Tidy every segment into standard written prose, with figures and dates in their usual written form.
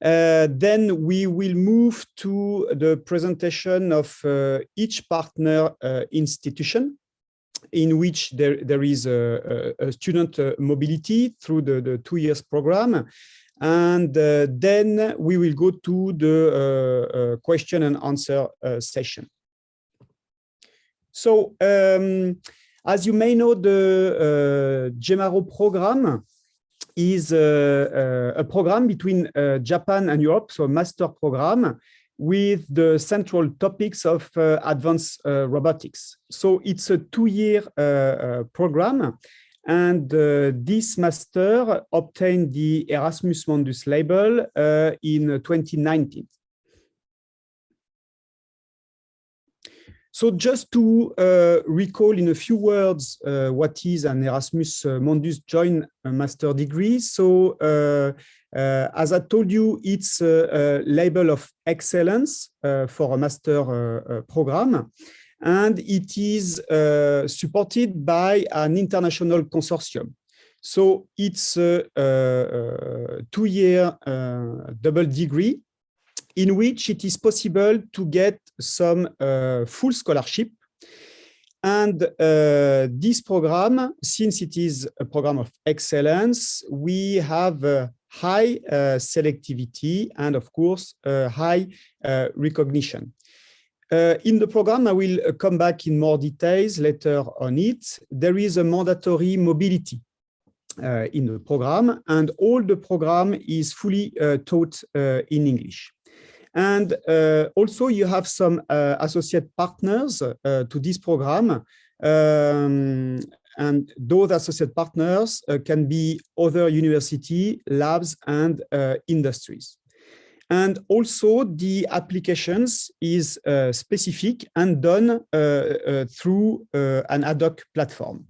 Then we will move to the presentation of each partner institution, in which there is a student mobility through the 2 years program. And then we will go to the question and answer session. So, as you may know, the JEMARO program is a program between Japan and Europe, so a master program with the central topics of advanced robotics. So it's a 2-year program, and this master obtained the Erasmus Mundus label in 2019. So just to recall in a few words what is an Erasmus Mundus joint master degree. So as I told you, it's a label of excellence for a master program, and it is supported by an international consortium. So it's a 2-year double degree in which it is possible to get some full scholarship. And this program, since it is a program of excellence, we have high selectivity and, of course, high recognition. In the program, I will come back in more details later on it. There is a mandatory mobility in the program, and all the program is fully taught in English. And also you have some associate partners to this program. And those associate partners can be other university, labs, and industries. And also the applications is specific and done through an ad hoc platform.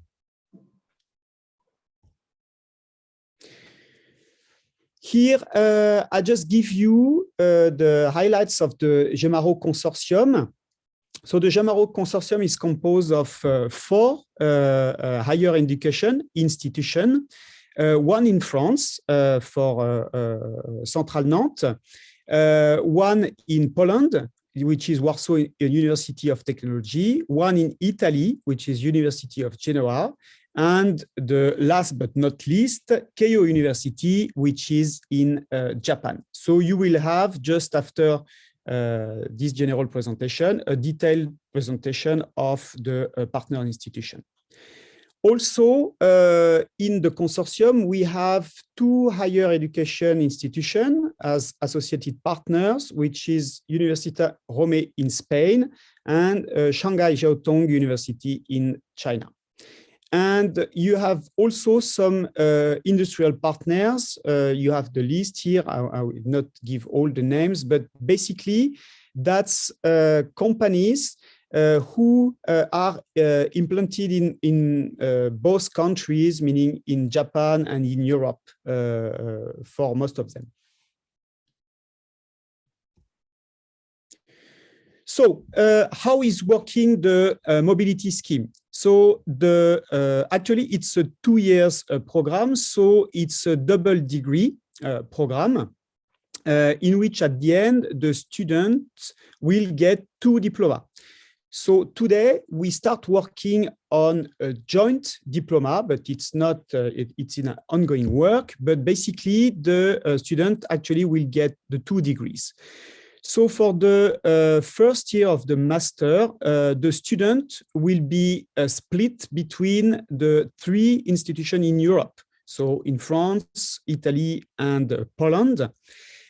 Here, I just give you the highlights of the JEMARO Consortium. So the JEMARO Consortium is composed of 4 higher education institutions, one in France for Centrale Nantes, one in Poland, which is Warsaw University of Technology, one in Italy, which is University of Genoa, and the last but not least, Keio University, which is in Japan. So you will have, just after this general presentation, a detailed presentation of the partner institution. Also, in the consortium, we have 2 higher education institutions as associated partners, which is Universitat Rome in Spain and Shanghai Jiaotong University in China. And you have also some industrial partners. You have the list here. I will not give all the names, but basically that's companies who are implanted in both countries, meaning in Japan and in Europe for most of them. So how is working the mobility scheme? So actually it's a 2 years program. So it's a double degree program in which at the end the students will get 2 diplomas. So today we start working on a joint diploma, but it's not, it's in an ongoing work, but basically the student actually will get the 2 degrees. So for the first year of the master, the student will be split between the 3 institutions in Europe. So in France, Italy, and Poland.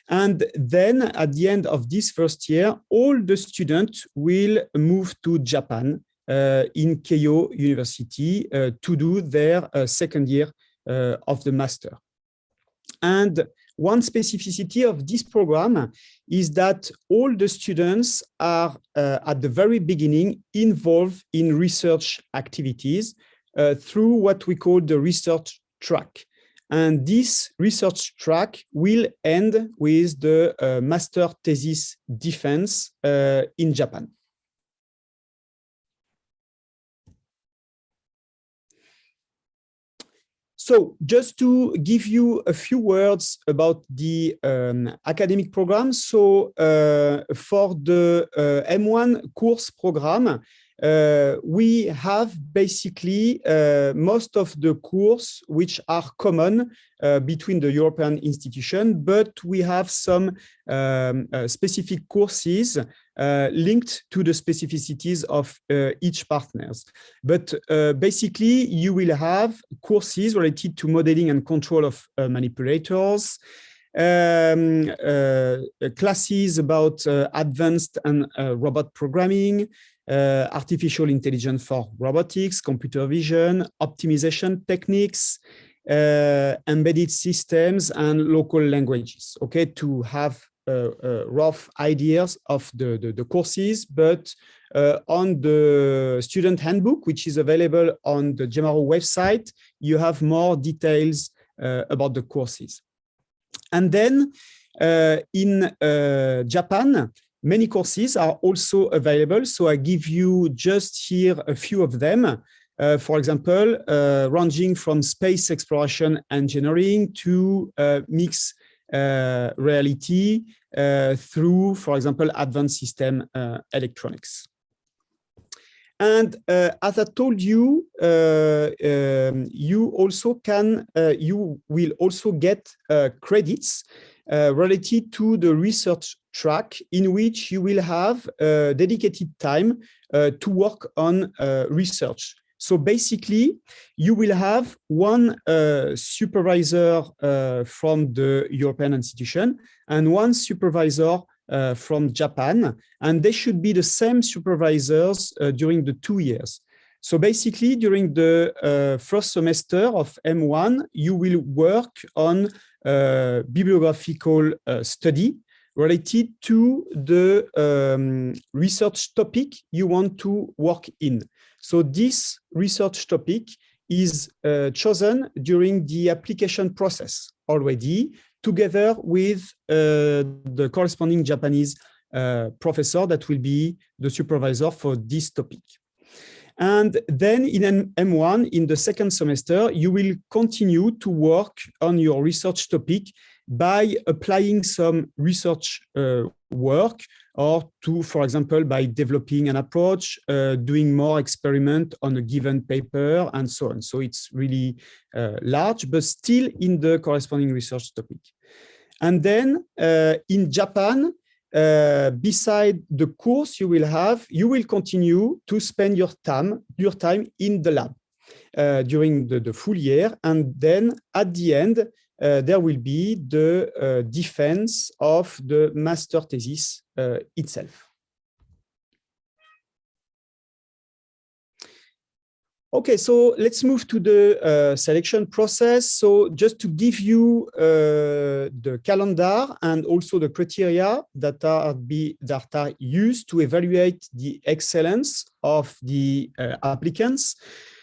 And then at the end of this first year, all the students will move to Japan in Keio University to do their second year of the master. And one specificity of this program is that all the students are at the very beginning involved in research activities through what we call the research track. And this research track will end with the master thesis defense in Japan. So just to give you a few words about the academic program. So for the M1 course program, we have basically most of the courses which are common between the European institutions, but we have some specific courses linked to the specificities of each partners. But basically, you will have courses related to modeling and control of manipulators, classes about advanced and robot programming, artificial intelligence for robotics, computer vision, optimization techniques, embedded systems, and local languages, okay, to have rough ideas of the courses. But on the student handbook, which is available on the JEMARO website, you have more details about the courses. And then in Japan, many courses are also available. So I give you just here a few of them. For example, ranging from space exploration engineering to mixed reality through, for example, advanced system electronics. And as I told you, you will also get credits related to the research track, in which you will have dedicated time to work on research. So basically, you will have one supervisor from the European institution and one supervisor from Japan, and they should be the same supervisors during the 2 years. So basically, during the first semester of M1, you will work on bibliographical study related to the research topic you want to work in. So this research topic is chosen during the application process already, together with the corresponding Japanese professor that will be the supervisor for this topic. And then in M1, in the second semester, you will continue to work on your research topic by applying some research work, or to, for example, by developing an approach, doing more experiment on a given paper, and so on. So it's really large, but still in the corresponding research topic. And then in Japan, beside the course you will continue to spend your time in the lab during the full year. And then at the end, there will be the defense of the master thesis itself. Okay, so let's move to the selection process. So just to give you the calendar and also the criteria that are used to evaluate the excellence of the applicants.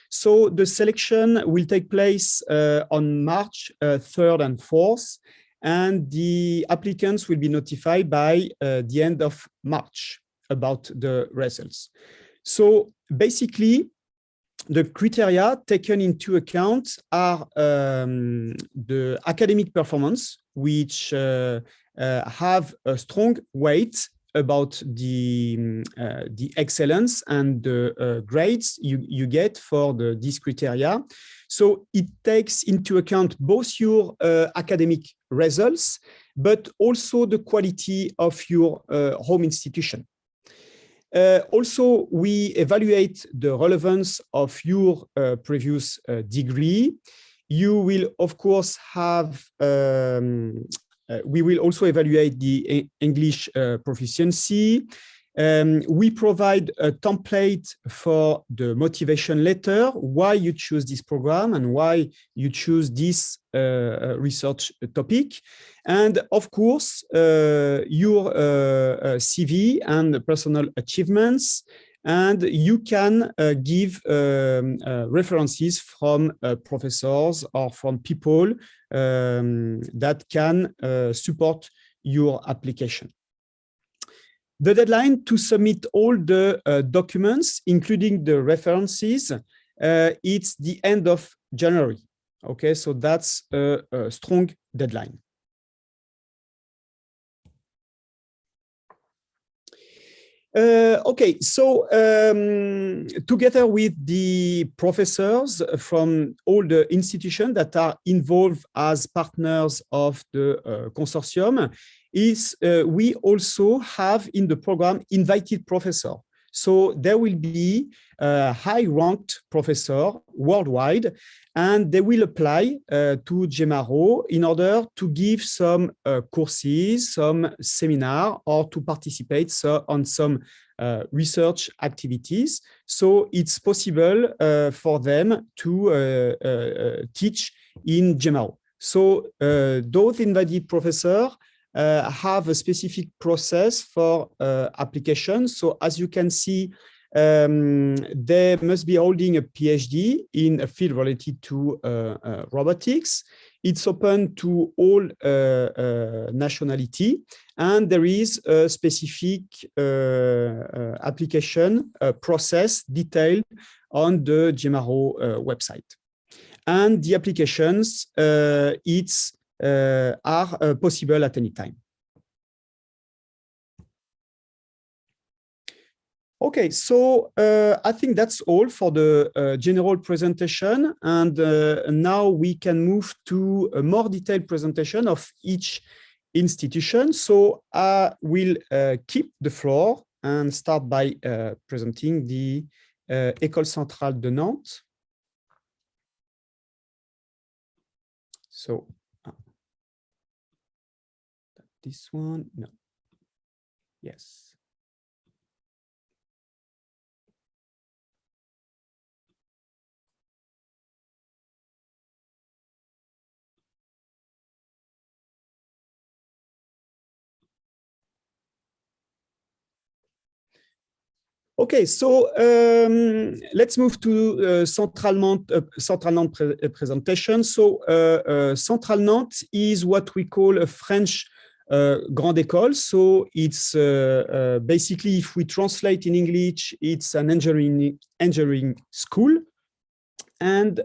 So the selection will take place on March 3rd and 4th, and the applicants will be notified by the end of March about the results. So basically, the criteria taken into account are the academic performance, which have a strong weight about the excellence and the grades you get for these criteria. So it takes into account both your academic results, but also the quality of your home institution. Also, we evaluate the relevance of your previous degree. You will, of course, have, we will also evaluate the English proficiency. We provide a template for the motivation letter, why you choose this program and why you choose this research topic. And of course, your CV and personal achievements. And you can give references from professors or from people that can support your application. The deadline to submit all the documents, including the references, it's the end of January. Okay, so that's a strong deadline. Okay, so together with the professors from all the institutions that are involved as partners of the consortium, we also have in the program invited professor. So there will be a high-ranked professor worldwide, and they will apply to JEMARO in order to give some courses, some seminar, or to participate on some research activities. So it's possible for them to teach in JEMARO. So those invited professors have a specific process for application. So as you can see, they must be holding a PhD in a field related to robotics. It's open to all nationality, and there is a specific application process detailed on the JEMARO website. And the applications are possible at any time. Okay, so I think that's all for the general presentation. And now we can move to a more detailed presentation of each institution. So I will keep the floor and start by presenting the École Centrale de Nantes. So this one, no, yes. Okay, so let's move to Centrale Nantes presentation. So Centrale Nantes is what we call a French grande école. So it's basically, if we translate in English, it's an engineering school. And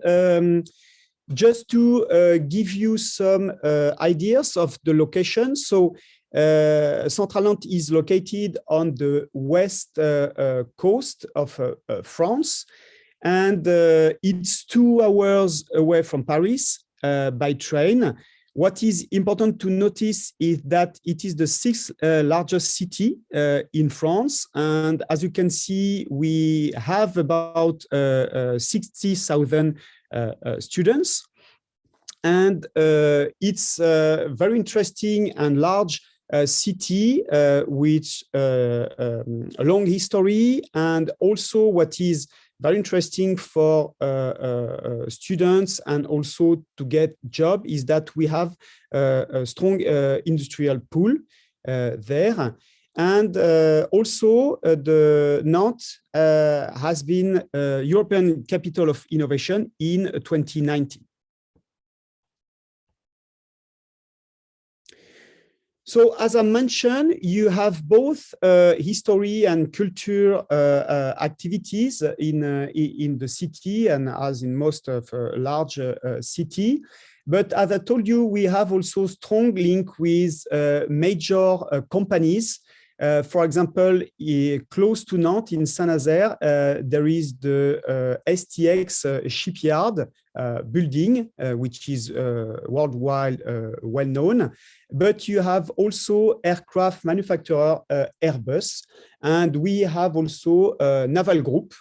just to give you some ideas of the location. So Centrale Nantes is located on the west coast of France, and it's 2 hours away from Paris by train. What is important to notice is that it is the 6th largest city in France, and as you can see, we have about 60,000 students, and it's a very interesting and large city with a long history, and also what is very interesting for students and also to get job is that we have a strong industrial pool there. And also the Nantes has been European Capital of Innovation in 2019. So, as I mentioned, you have both history and culture activities in the city, and as in most of a large city. But as I told you, we have also strong link with major companies. For example, close to Nantes, in Saint-Nazaire, there is the STX shipyard building, which is worldwide well known. But you have also aircraft manufacturer Airbus, and we have also a naval group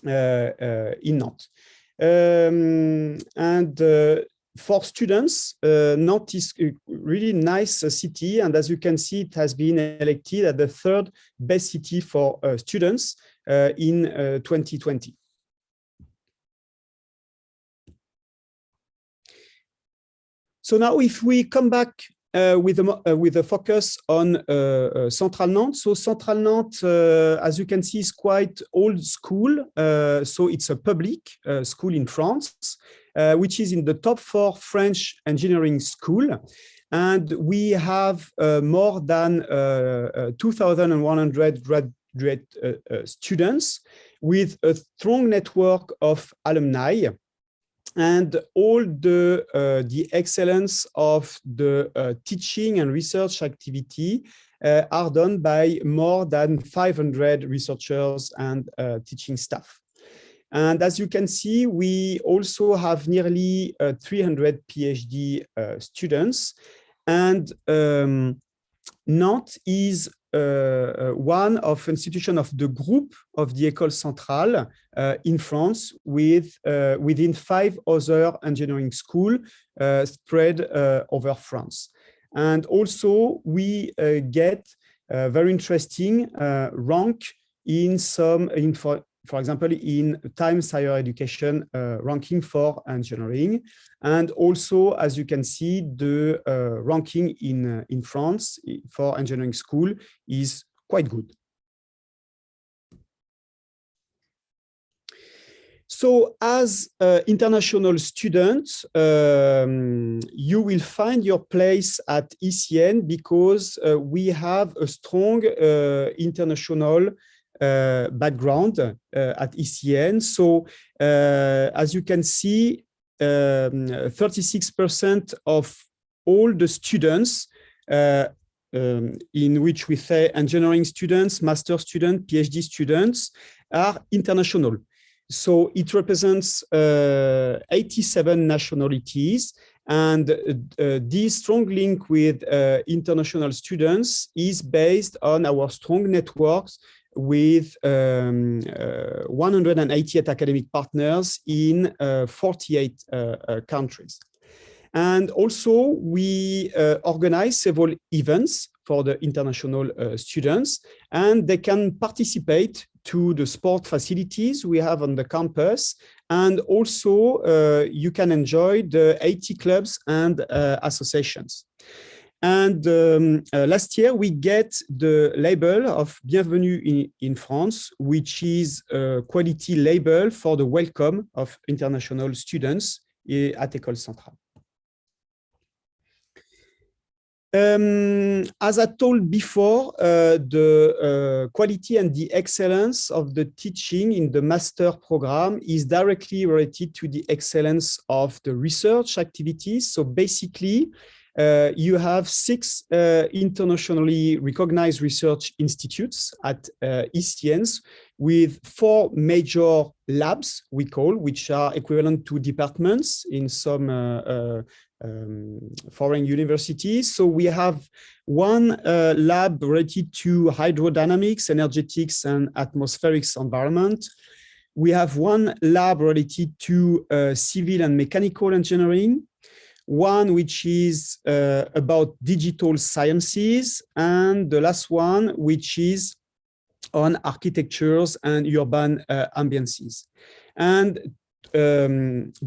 in Nantes. For students, Nantes is a really nice city, and as you can see, it has been elected as the 3rd best city for students in 2020. So now, if we come back with a focus on Centrale Nantes. So Centrale Nantes, as you can see, is quite old school. So it's a public school in France, which is in the top 4 French engineering school. And we have more than 2,100 graduate students with a strong network of alumni. and all the excellence of the teaching and research activity are done by more than 500 researchers and teaching staff. And as you can see, we also have nearly 300 PhD students. And Nantes is one of institutions of the group of the École Centrale in France, with within 5 other engineering schools spread over France. And also we get very interesting rank in some, for example, in Times Higher Education ranking for engineering. And also, as you can see, the ranking in France for engineering school is quite good. So as international students, you will find your place at ECN because we have a strong international background at ECN. So as you can see, 36% of all the students in which we say engineering students, master students, PhD students are international. So it represents 87 nationalities, and this strong link with international students is based on our strong networks with 188 academic partners in 48 countries. And also we organize several events for the international students, and they can participate to the sport facilities we have on the campus. And also you can enjoy the 80 clubs and associations. And last year, we get the label of Bienvenue in France, which is a quality label for the welcome of international students at École Centrale. As I told before, the quality and the excellence of the teaching in the master program is directly related to the excellence of the research activities. So basically, you have 6 internationally recognized research institutes at ECNs with 4 major labs, we call, which are equivalent to departments in some foreign universities. So we have one lab related to hydrodynamics, energetics, and atmospheric environment. We have one lab related to civil and mechanical engineering, one which is about digital sciences, and the last one which is on architectures and urban ambiances. And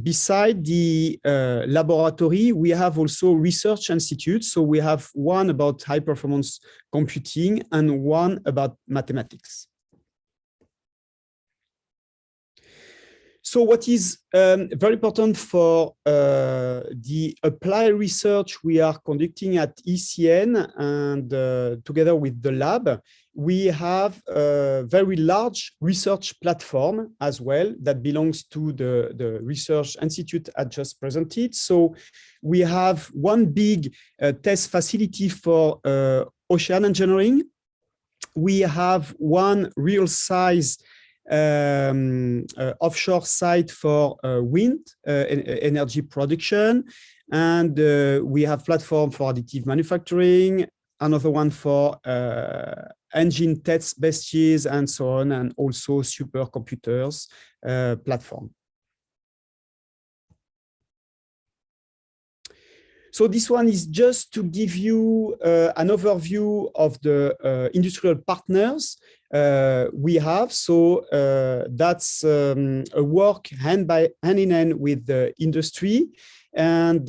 beside the laboratory, we have also research institutes. So we have one about high performance computing and one about mathematics. So what is very important for the applied research we are conducting at ECN and together with the lab, we have a very large research platform as well that belongs to the research institute I just presented. So we have one big test facility for ocean engineering. We have one real size offshore site for wind energy production, and we have platform for additive manufacturing, another one for engine test benches and so on, and also supercomputers platform. So this one is just to give you an overview of the industrial partners we have. So that's a work hand in hand with the industry. And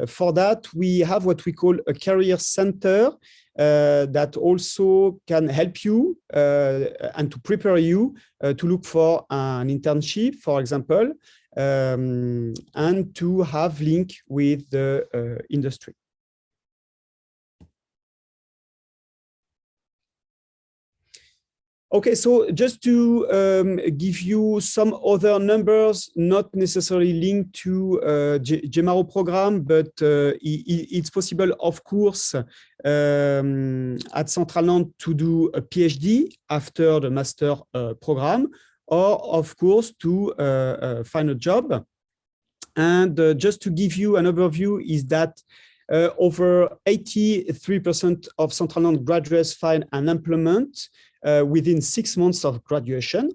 for that, we have what we call a career center that also can help you and to prepare you to look for an internship, for example, and to have link with the industry. Okay, so just to give you some other numbers, not necessarily linked to JEMARO program, but it's possible, of course, at Centrale Nantes to do a PhD after the master program, or of course to find a job. And just to give you an overview is that over 83% of Centrale Nantes graduates find an employment within 6 months of graduation.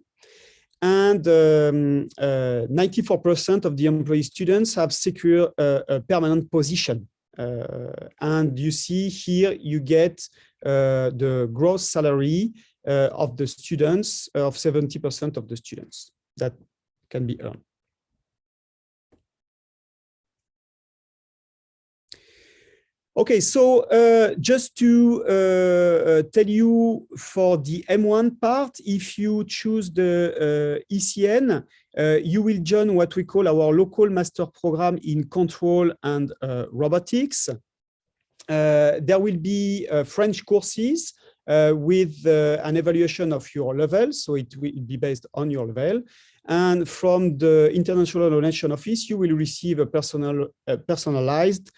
And 94% of the employee students have secured a permanent position. And you see here, you get the gross salary of the students, of 70% of the students that can be earned. Okay, so just to tell you for the M1 part, if you choose the ECN, you will join what we call our local master program in control and robotics. There will be French courses with an evaluation of your level, so it will be based on your level. And from the International Relation Office, you will receive a personalized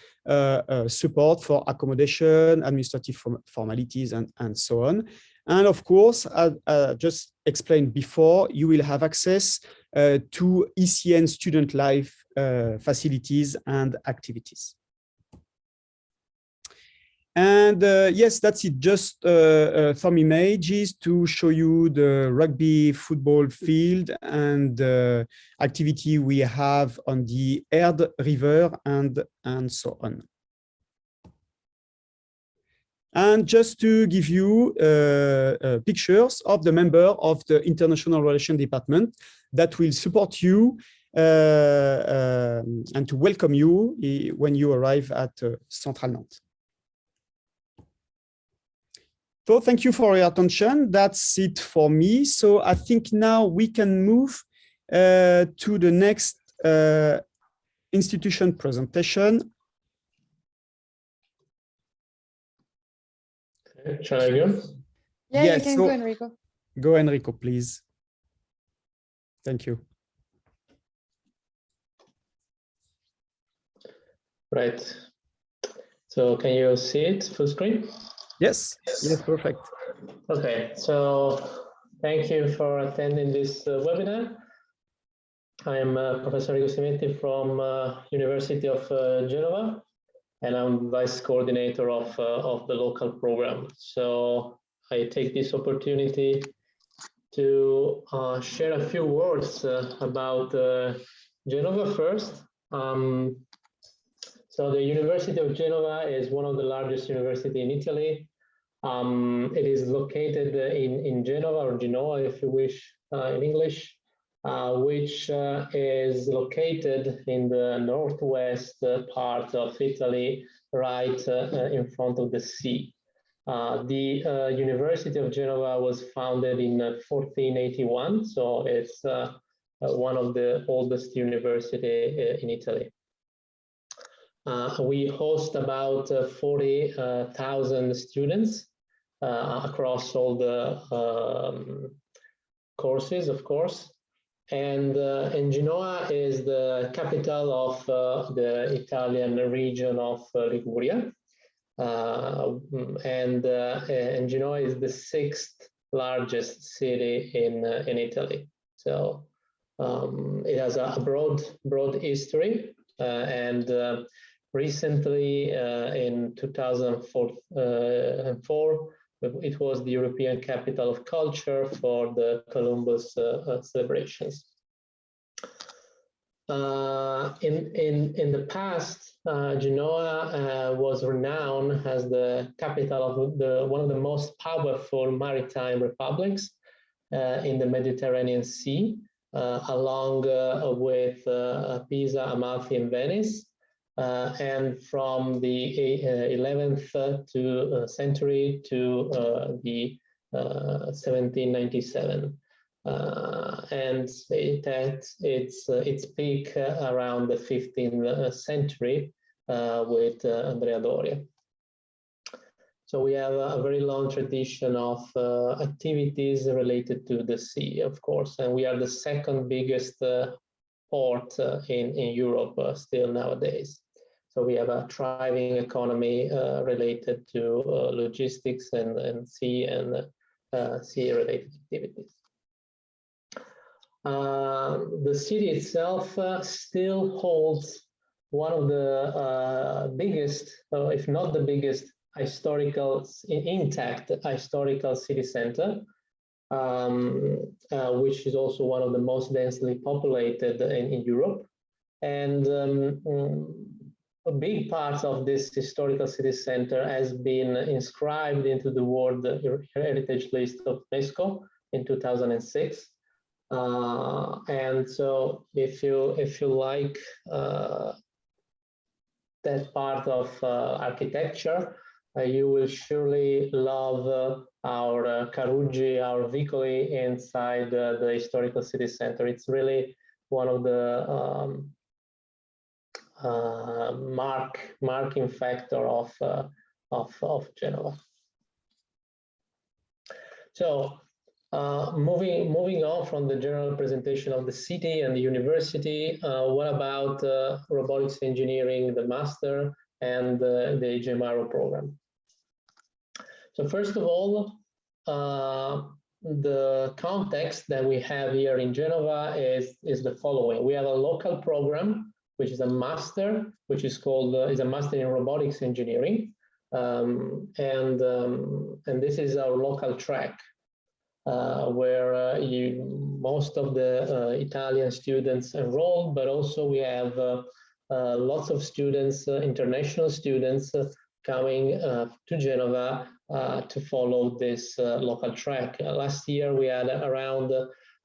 support for accommodation, administrative formalities, and so on. And of course, as just explained before, you will have access to ECN student life facilities and activities. And yes, that's it. Just some images to show you the rugby football field and activity we have on the Erde River and so on. And just to give you pictures of the member of the International Relations Department that will support you and to welcome you when you arrive at Centrale Nantes. So thank you for your attention. That's it for me. So I think now we can move to the next institution presentation. Okay. Shall I go? Yeah, yes, you can go, Enrico. Go, Enrico, please. Thank you. Right. So can you see it full screen? Yes, yes, perfect. Okay, so thank you for attending this webinar. I am Professor Enrico Simetti from University of Genoa, and I'm Vice Coordinator of the local program. So I take this opportunity to share a few words about Genova first. So the University of Genoa is one of the largest universities in Italy. It is located in Genova, or Genoa, if you wish, in English, which is located in the northwest part of Italy, right in front of the sea. The University of Genova was founded in 1481, so it's one of the oldest universities in Italy. We host about 40,000 students across all the courses, of course. And Genoa is the capital of the Italian region of Liguria. And Genoa is the 6th largest city in Italy. So it has a broad history, and recently, in 2004, it was the European Capital of Culture for the Columbus celebrations. In the past, Genoa was renowned as the capital of one of the most powerful maritime republics in the Mediterranean Sea, along with Pisa, Amalfi, and Venice. And from the 11th century to the 1797. And it had its peak around the 15th century with Andrea Doria. So we have a very long tradition of activities related to the sea, of course, and we are the second biggest port in Europe still nowadays. So we have a thriving economy related to logistics and sea-related activities. The city itself still holds one of the biggest, if not the biggest, intact historical city center, which is also one of the most densely populated in Europe. And a big part of this historical city center has been inscribed into the World Heritage List of UNESCO in 2006. And so if you like that part of architecture, you will surely love our Caruggi, our vicoli inside the historical city center. It's really one of the marking factor of Genoa. So moving on from the general presentation of the city and the university, what about robotics engineering, the master, and the JEMARO program? So first of all, the context that we have here in Genova is the following. We have a local program, which is a master, which is called is a master in robotics engineering, and this is our local track, where most of the Italian students enroll, but also we have lots of students, international students, coming to Genova to follow this local track. Last year we had around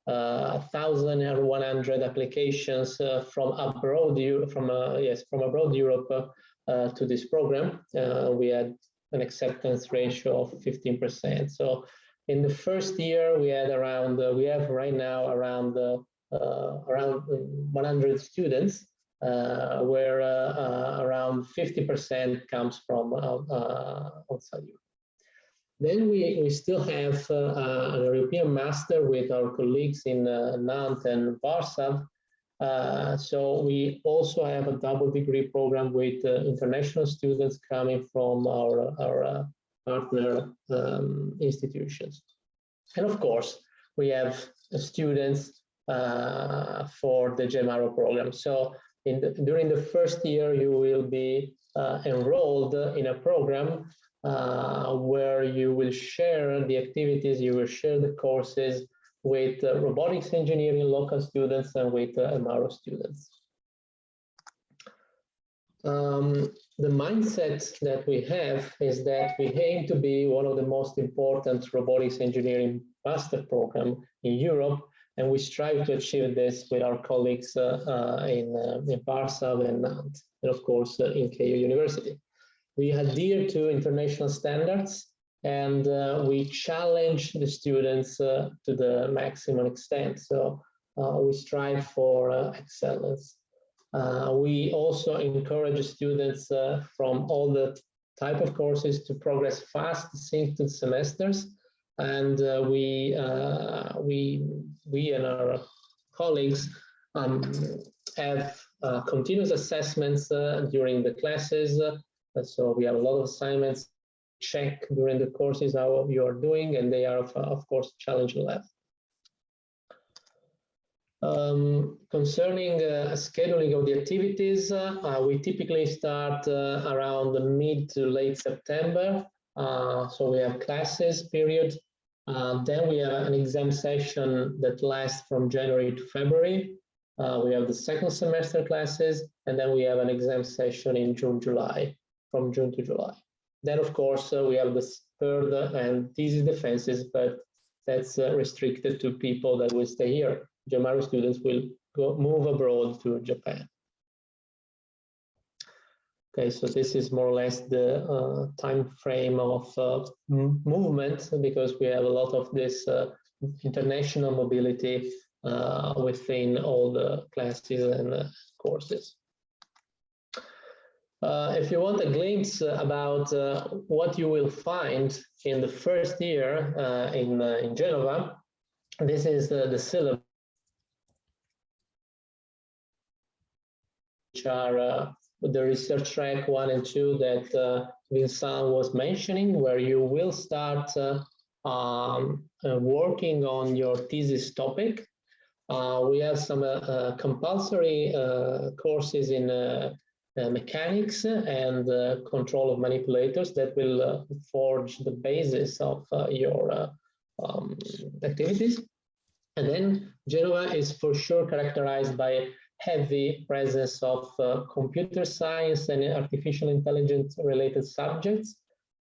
1,100 applications from abroad Europe, from abroad Europe to this program. We had an acceptance ratio of 15%. So in the first year we had around we have right now around 100 students, where around 50% comes from outside Europe. Then we still have an European master with our colleagues in Nantes and Warsaw. So we also have a double degree program with international students coming from our partner institutions. And of course, we have students for the JEMARO program. So during the first year, you will be enrolled in a program where you will share the activities, you will share the courses with robotics engineering local students and with JEMARO students. The mindset that we have is that we aim to be one of the most important robotics engineering master program in Europe, and we strive to achieve this with our colleagues in Warsaw and Nantes, and of course in Keio University. We adhere to international standards, and we challenge the students to the maximum extent. So we strive for excellence. We also encourage students from all the type of courses to progress fast, sync to semesters, and we and our colleagues have continuous assessments during the classes. So we have a lot of assignments, check during the courses how you are doing, and they are of course challenging level. Concerning scheduling of the activities, we typically start around the mid to late September. So we have classes period. Then we have an exam session that lasts from January to February. We have the second semester classes, and then we have an exam session in June, July, from June to July. Then, of course, we have the third and thesis defenses, but that's restricted to people that will stay here. JEMARO students will move abroad to Japan. Okay, so this is more or less the time frame of movement, because we have a lot of this international mobility within all the classes and courses. If you want a glimpse about what you will find in the first year in Genova, this is the syllabus, which are the research track 1 and 2 that Vincent was mentioning, where you will start working on your thesis topic. We have some compulsory courses in mechanics and control of manipulators that will forge the basis of your activities. And then Genoa is for sure characterized by a heavy presence of computer science and artificial intelligence related subjects,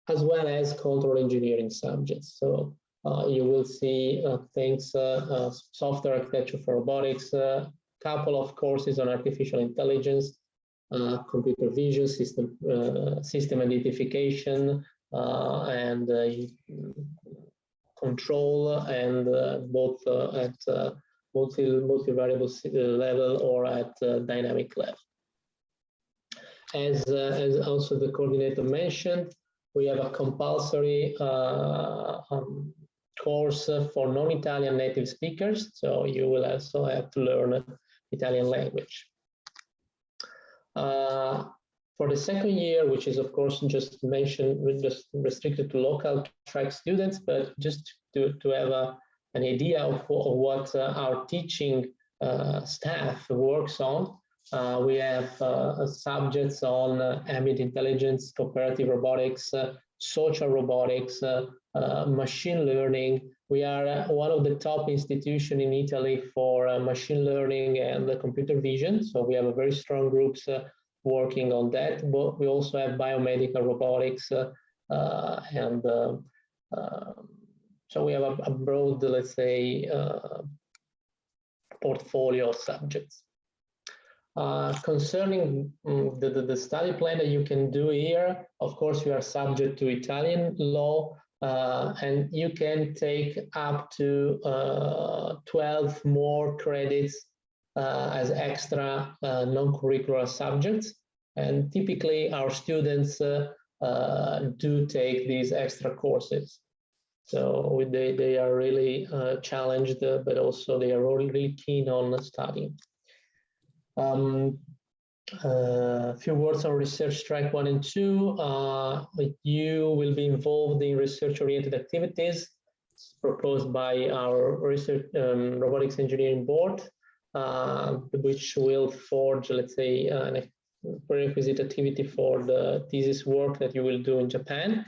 as well as control engineering subjects. So you will see things, software architecture for robotics, a couple of courses on artificial intelligence, computer vision, system identification, and control, and both at multi-variable level or at dynamic level. As also the coordinator mentioned, we have a compulsory course for non-Italian native speakers, so you will also have to learn Italian language. For the second year, which is of course just restricted to local track students, but just to have an idea of what our teaching staff works on, we have subjects on ambient intelligence, cooperative robotics, social robotics, machine learning. We are one of the top institutions in Italy for machine learning and computer vision. So we have a very strong groups working on that. But we also have biomedical robotics, so we have a broad, let's say, portfolio of subjects. Concerning the study plan that you can do here, of course, you are subject to Italian law, and you can take up to 12 more credits as extra non-curricular subjects. And typically, our students do take these extra courses. So they are really challenged, but also they are really keen on studying. A few words on research track 1 and 2. You will be involved in research-oriented activities proposed by our research robotics engineering board, which will forge, let's say, a prerequisite activity for the thesis work that you will do in Japan.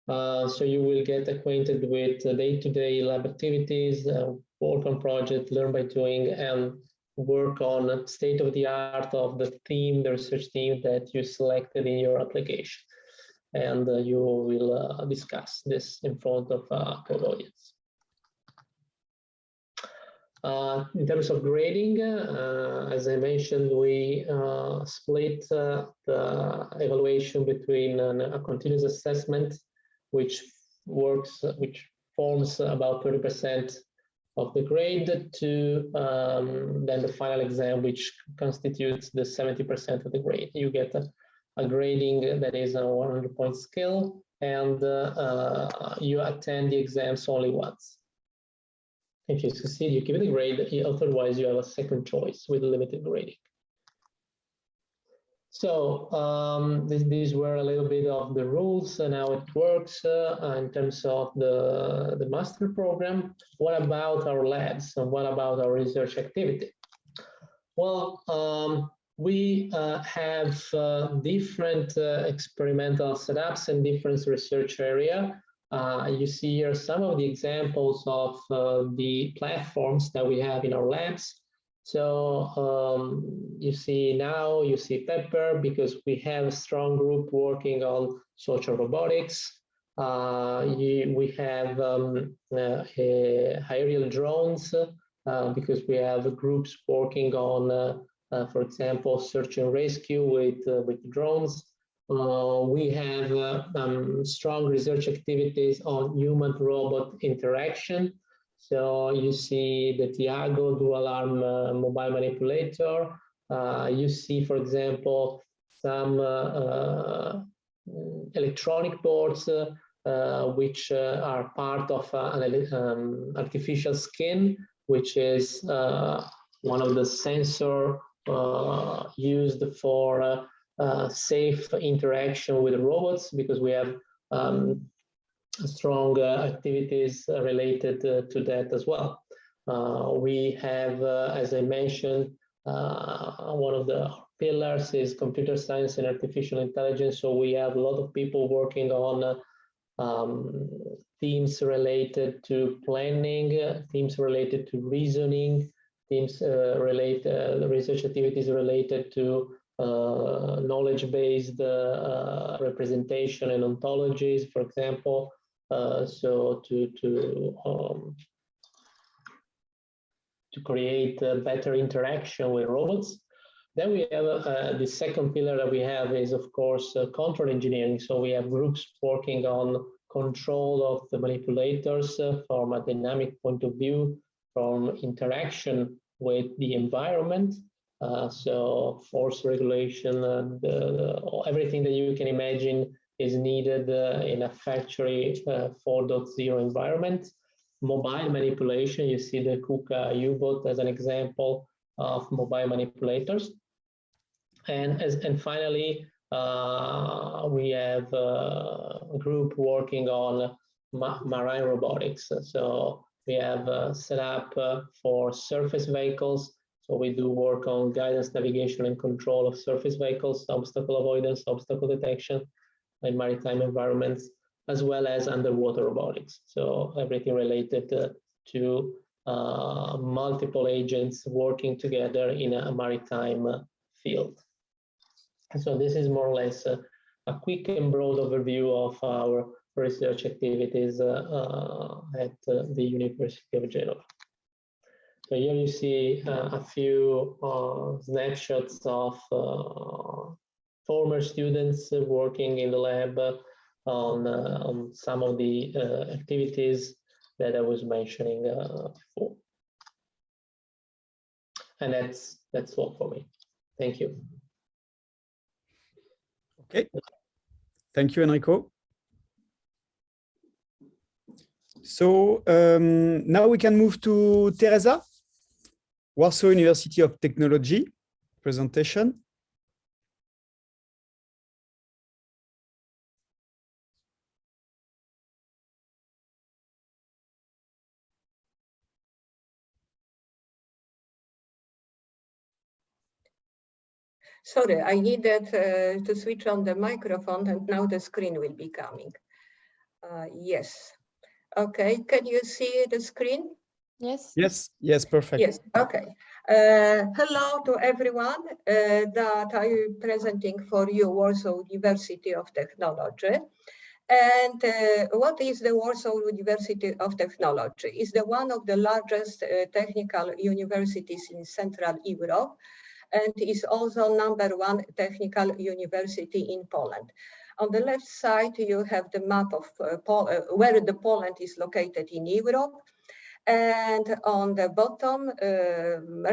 So you will get acquainted with day-to-day lab activities, work on projects, learn by doing, and work on state-of-the-art of the team, the research team that you selected in your application. And you will discuss this in front of a broad audience. In terms of grading, as I mentioned, we split the evaluation between a continuous assessment, which forms about 30% of the grade, to then the final exam, which constitutes the 70% of the grade. You get a grading that is a 100-point scale, and you attend the exams only once. If you succeed, you give it a grade, otherwise you have a second choice with limited grading. So these were a little bit of the rules and how it works in terms of the master program. What about our labs and what about our research activity? Well, we have different experimental setups and different research area. You see here some of the examples of the platforms that we have in our labs. So you see Pepper, because we have a strong group working on social robotics. We have aerial drones, because we have groups working on, for example, search and rescue with drones. We have strong research activities on human-robot interaction. So you see the Tiago dual-arm mobile manipulator. You see, for example, some electronic boards which are part of an artificial skin, which is one of the sensors used for safe interaction with robots, because we have strong activities related to that as well. We have, as I mentioned, one of the pillars is computer science and artificial intelligence. So we have a lot of people working on themes related to planning, themes related to reasoning, themes related research activities related to knowledge-based representation and ontologies, for example. So to create better interaction with robots. Then we have the second pillar that we have is, of course, control engineering. So we have groups working on control of the manipulators from a dynamic point of view, from interaction with the environment. So force regulation and everything that you can imagine is needed in a factory 4.0 environment. Mobile manipulation, you see the KUKA U-boat as an example of mobile manipulators. And finally, we have a group working on marine robotics. So we have set up for surface vehicles. So we do work on guidance, navigation, and control of surface vehicles, obstacle avoidance, obstacle detection in maritime environments, as well as underwater robotics. So everything related to multiple agents working together in a maritime field. So this is more or less a quick and broad overview of our research activities at the University of Genoa. So here you see a few snapshots of former students working in the lab on some of the activities that I was mentioning before. And that's all for me. Thank you. Okay. Thank you, Enrico. So now we can move to Teresa, Warsaw University of Technology presentation. Sorry, I needed to switch on the microphone, and now the screen will be coming. Yes. Okay, can you see the screen? Yes. Yes, yes, perfect. Yes, okay. Hello to everyone that I'm presenting for you, Warsaw University of Technology. And what is the Warsaw University of Technology? It's one of the largest technical universities in Central Europe, and is also #1 technical university in Poland. On the left side, you have the map of where the Poland is located in Europe. And on the bottom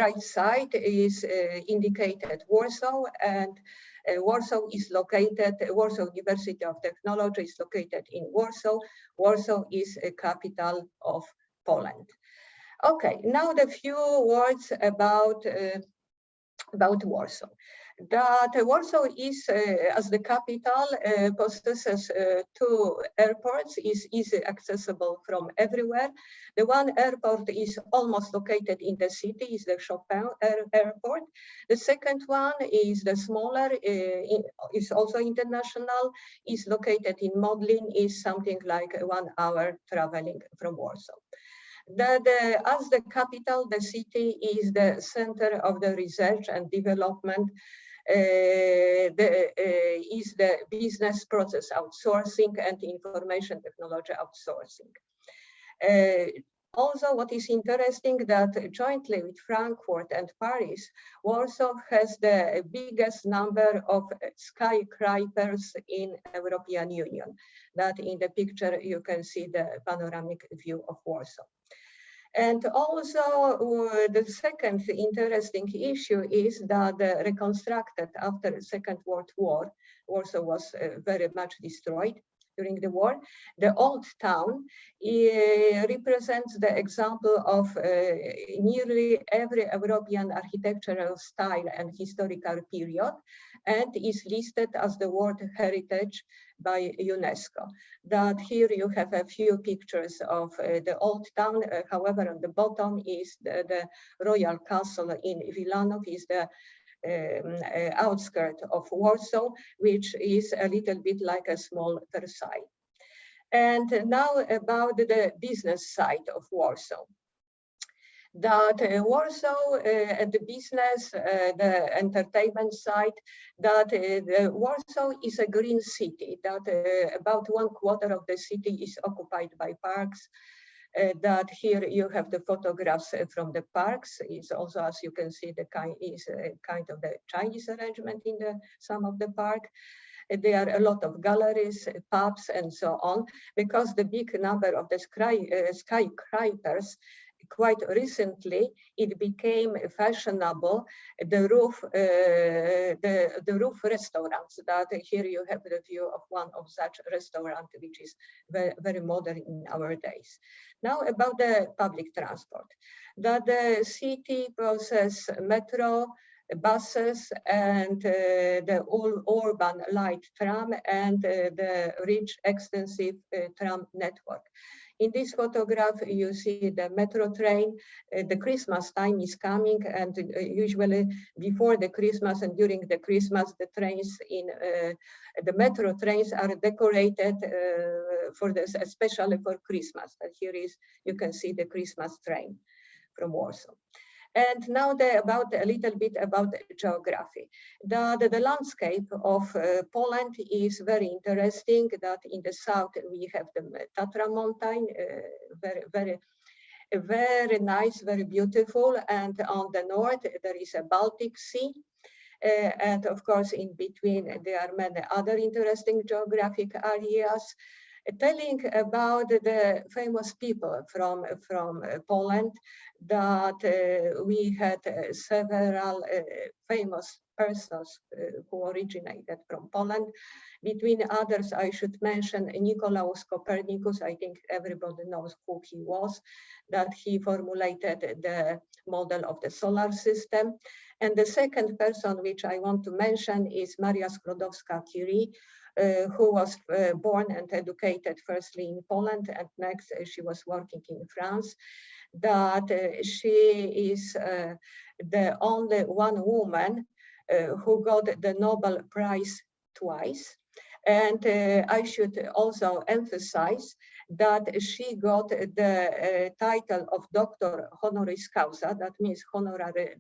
right side is indicated Warsaw, and Warsaw is located, Warsaw University of Technology is located in Warsaw. Warsaw is a capital of Poland. Okay, now the few words about Warsaw. That Warsaw is, as the capital, possesses 2 airports, is easily accessible from everywhere. The one airport is almost located in the city, is the Chopin Airport. The second one is the smaller, is also international, is located in Modlin, is something like 1 hour traveling from Warsaw. As the capital, the city is the center of the research and development, is the business process outsourcing and information technology outsourcing. Also, what is interesting that jointly with Frankfurt and Paris, Warsaw has the biggest number of skyscrapers in European Union. That in the picture, you can see the panoramic view of Warsaw. And also the second interesting issue is that reconstructed after the Second World War, Warsaw was very much destroyed during the war. The old town represents the example of nearly every European architectural style and historical period, and is listed as the World Heritage by UNESCO. That here you have a few pictures of the old town. However, on the bottom is the Royal Castle in Wilanów, is the outskirts of Warsaw, which is a little bit like a small Versailles. And now about the business side of Warsaw. That Warsaw, the business, the entertainment side, that Warsaw is a green city, that about 1/4 of the city is occupied by parks. That here you have the photographs from the parks. Is also, as you can see, the kind of the Chinese arrangement in some of the park. There are a lot of galleries, pubs, and so on, because the big number of the skyscrapers. Quite recently, it became fashionable, the roof restaurants. That here you have the view of one of such restaurants, which is very, very modern in our days. Now about the public transport. That the city possesses metro, buses, and the urban light tram, and the rich, extensive tram network. In this photograph, you see the metro train. The Christmas time is coming, and usually before the Christmas and during the Christmas, the trains in the metro trains are decorated for this, especially for Christmas. And here is, you can see the Christmas train from Warsaw. And now a little bit about geography. The landscape of Poland is very interesting. That in the south we have the Tatra mountain, very nice, very beautiful. And on the north there is a Baltic Sea. And of course, in between there are many other interesting geographic areas. Telling about the famous people from Poland, that we had several famous persons who originated from Poland. Between others, I should mention Nicolaus Copernicus. I think everybody knows who he was, that he formulated the model of the solar system. And the second person which I want to mention is Maria Skłodowska-Curie, who was born and educated firstly in Poland, and next she was working in France. That she is the only one woman who got the Nobel Prize twice. And I should also emphasize that she got the title of Doctor Honoris Causa, that means honorary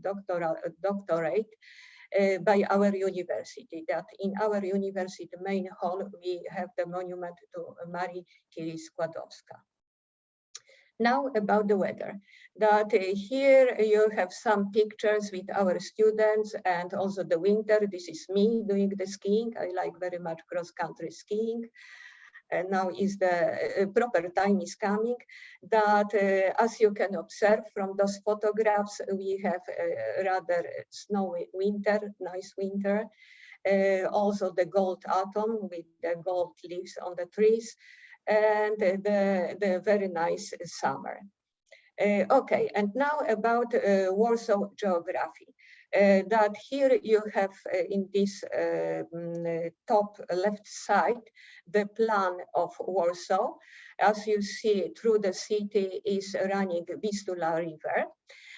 doctorate, by our university. That in our university main hall, we have the monument to Marii Curie Skłodowska. Now about the weather. That here you have some pictures with our students, and also the winter. This is me doing the skiing. I like very much cross-country skiing. And now is the proper time is coming. That as you can observe from those photographs, we have a rather snowy winter, nice winter. Also the gold autumn with the gold leaves on the trees, and the very nice summer. Okay, and now about Warsaw geography. That here you have in this top left side the plan of Warsaw. As you see, through the city is running Vistula River.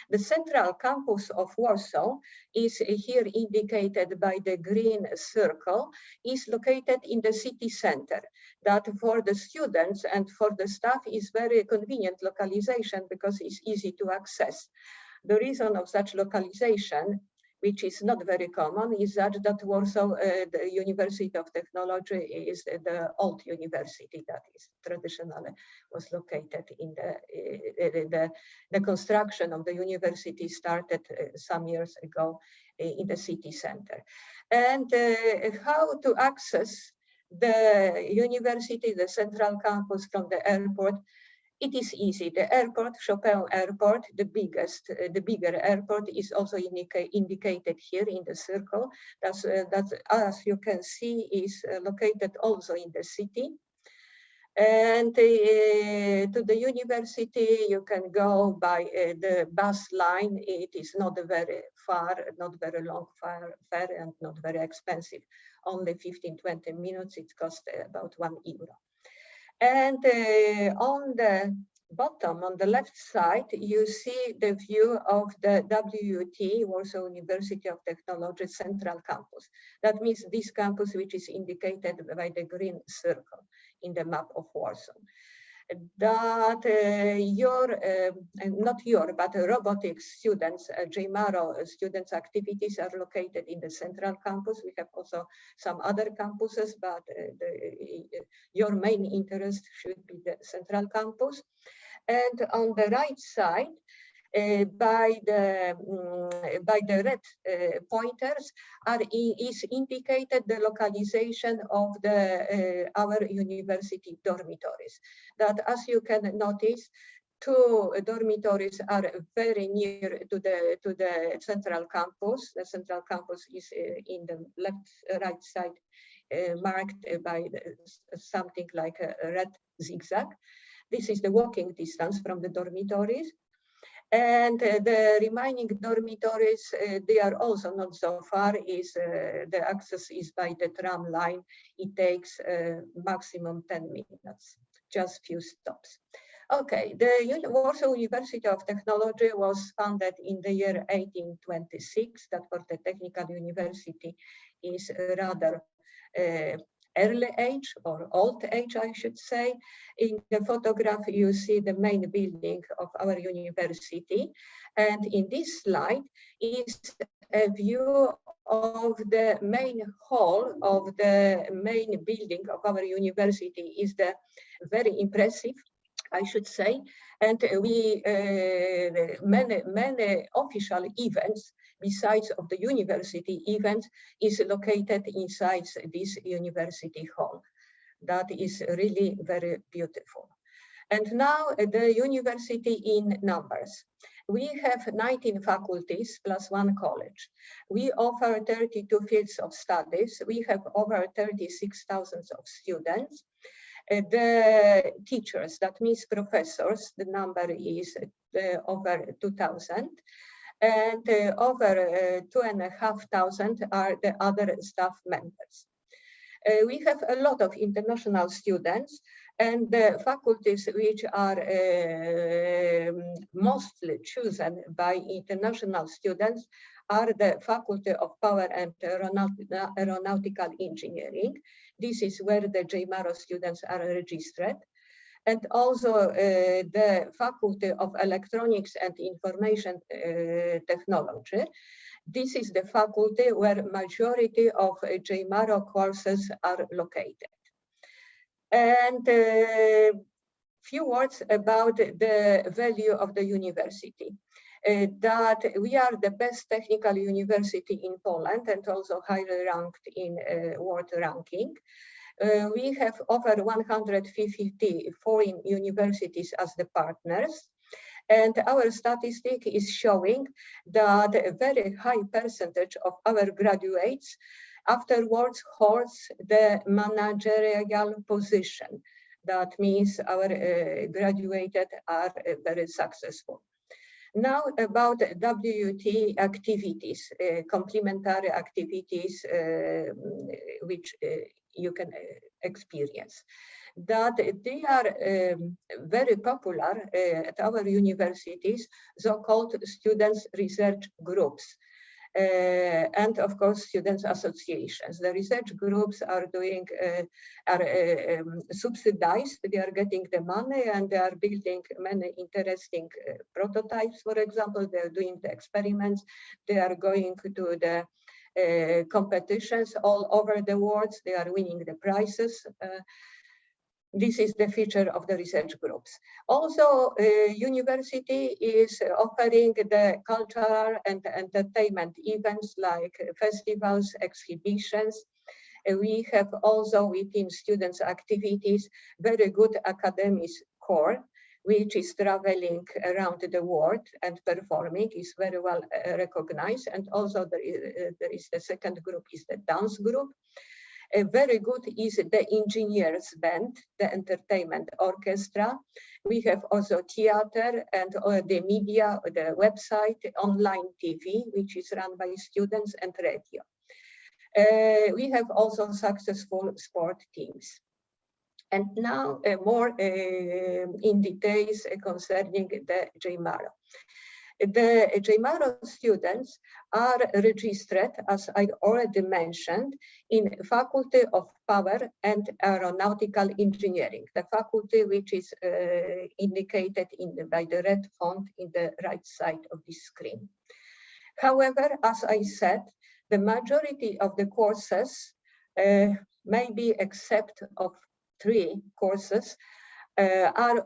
The central campus of Warsaw is here indicated by the green circle, is located in the city center. That for the students and for the staff is very convenient localization because it's easy to access. The reason of such localization, which is not very common, is that Warsaw, the University of Technology, is the old university that is traditionally was located in the construction of the university started some years ago in the city center. And how to access the university, the central campus from the airport? It is easy. The airport, Chopin Airport, the bigger airport is also indicated here in the circle. That's as you can see, is located also in the city. And to the university, you can go by the bus line. It is not very far, not very long fare, and not very expensive. Only 15-20 minutes. It costs about €1. And on the bottom, on the left side, you see the view of the WUT, Warsaw University of Technology Central Campus. That means this campus, which is indicated by the green circle in the map of Warsaw. That but robotics students, JEMARO students' activities are located in the Central Campus. We have also some other campuses, but your main interest should be the Central Campus. And on the right side, by the red pointers is indicated the localization of our university dormitories. That, as you can notice, 2 dormitories are very near to the Central Campus. The Central Campus is in the right side, marked by something like a red zigzag. This is the walking distance from the dormitories. And the remaining dormitories, they are also not so far. The access is by the tram line. It takes maximum 10 minutes, just few stops. Okay, the Warsaw University of Technology was founded in the year 1826. That for the technical university is rather early age or old age, I should say. In the photograph, you see the main building of our university. And in this slide is a view of the main hall of the main building of our university. Is the very impressive, I should say. And we many official events besides of the university events is located inside this university hall. That is really very beautiful. And now the university in numbers. We have 19 faculties plus 1 college. We offer 32 fields of studies. We have over 36,000 of students. The teachers, that means professors, the number is over 2,000. And over 2,500 are the other staff members. We have a lot of international students, and the faculties which are mostly chosen by international students are the Faculty of Power and Aeronautical Engineering. This is where the JEMARO students are registered. And also the Faculty of Electronics and Information Technology. This is the faculty where majority of JEMARO courses are located. And few words about the value of the university. That we are the best technical university in Poland and also highly ranked in world ranking. We have over 150 foreign universities as the partners. And our statistic is showing that a very high percentage of our graduates afterwards holds the managerial position. That means our graduated are very successful. Now about WT activities, complementary activities which you can experience. That they are very popular at our universities, so-called students' research groups. And of course, students' associations. The research groups are subsidized. They are getting the money and they are building many interesting prototypes. For example, they are doing the experiments. They are going to the competitions all over the world. They are winning the prizes. This is the feature of the research groups. Also, university is offering the cultural and entertainment events like festivals, exhibitions. We have also within students' activities very good academic core. which is traveling around the world and performing, is very well recognized. And also there is the second group is the dance group. Very good is the engineers band, the entertainment orchestra. We have also theater and the media, the website, online TV, which is run by students, and radio. We have also successful sport teams. And now more in details concerning the JEMARO. The JEMARO students are registered, as I already mentioned, in Faculty of Power and Aeronautical Engineering, the faculty which is indicated by the red font in the right side of the screen. However, as I said, the majority of the courses, maybe except of 3 courses, are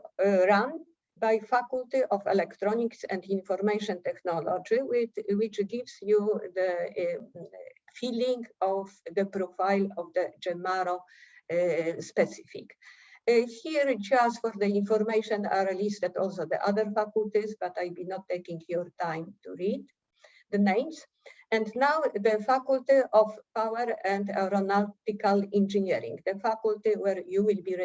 run by Faculty of Electronics and Information Technology, which gives you the feeling of the profile of the JEMARO specific. Here, just for the information, are listed also the other faculties, but I will be not taking your time to read the names. And now the Faculty of Power and Aeronautical Engineering, the faculty where you will be,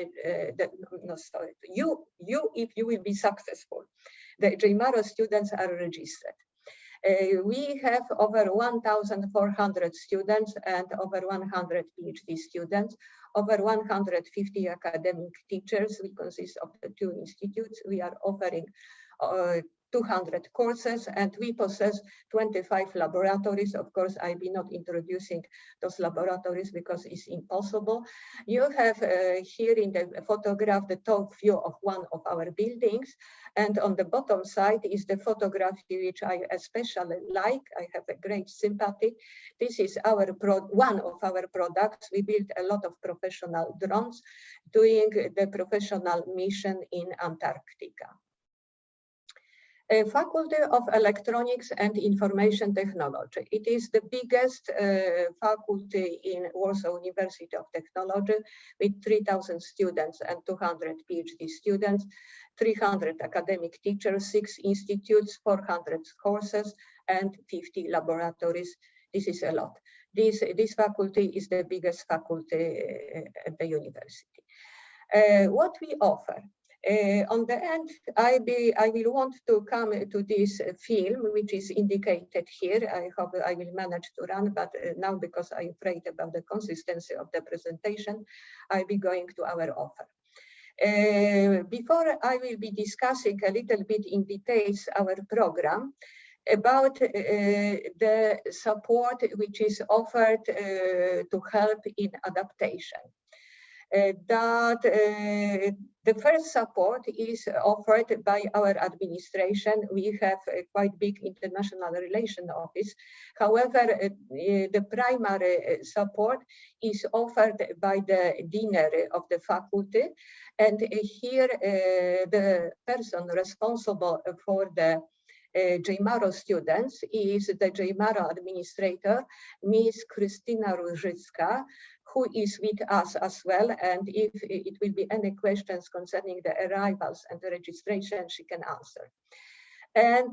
if you will be successful, the JEMARO students are registered. We have over 1,400 students and over 100 PhD students, over 150 academic teachers. We consist of the 2 institutes. We are offering 200 courses, and we possess 25 laboratories. Of course, I'll be not introducing those laboratories because it's impossible. You have here in the photograph the top view of one of our buildings, and on the bottom side is the photography which I especially like. I have a great sympathy. This is one of our products. We built a lot of professional drones doing the professional mission in Antarctica. Faculty of Electronics and Information Technology. It is the biggest faculty in Warsaw University of Technology with 3,000 students and 200 PhD students, 300 academic teachers, 6 institutes, 400 courses, and 50 laboratories. This is a lot. This faculty is the biggest faculty at the university. What we offer? On the end, I will want to come to this film, which is indicated here. I hope I will manage to run, but now because I'm afraid about the consistency of the presentation, I'll be going to our offer. Before I will be discussing a little bit in details our program, about the support which is offered to help in adaptation. The first support is offered by our administration. We have a quite big international relation office. However, the primary support is offered by the deanery of the faculty. And here, the person responsible for the JEMARO students is the JEMARO administrator, Ms. Krystyna Różycka, who is with us as well. And if it will be any questions concerning the arrivals and the registration, she can answer. And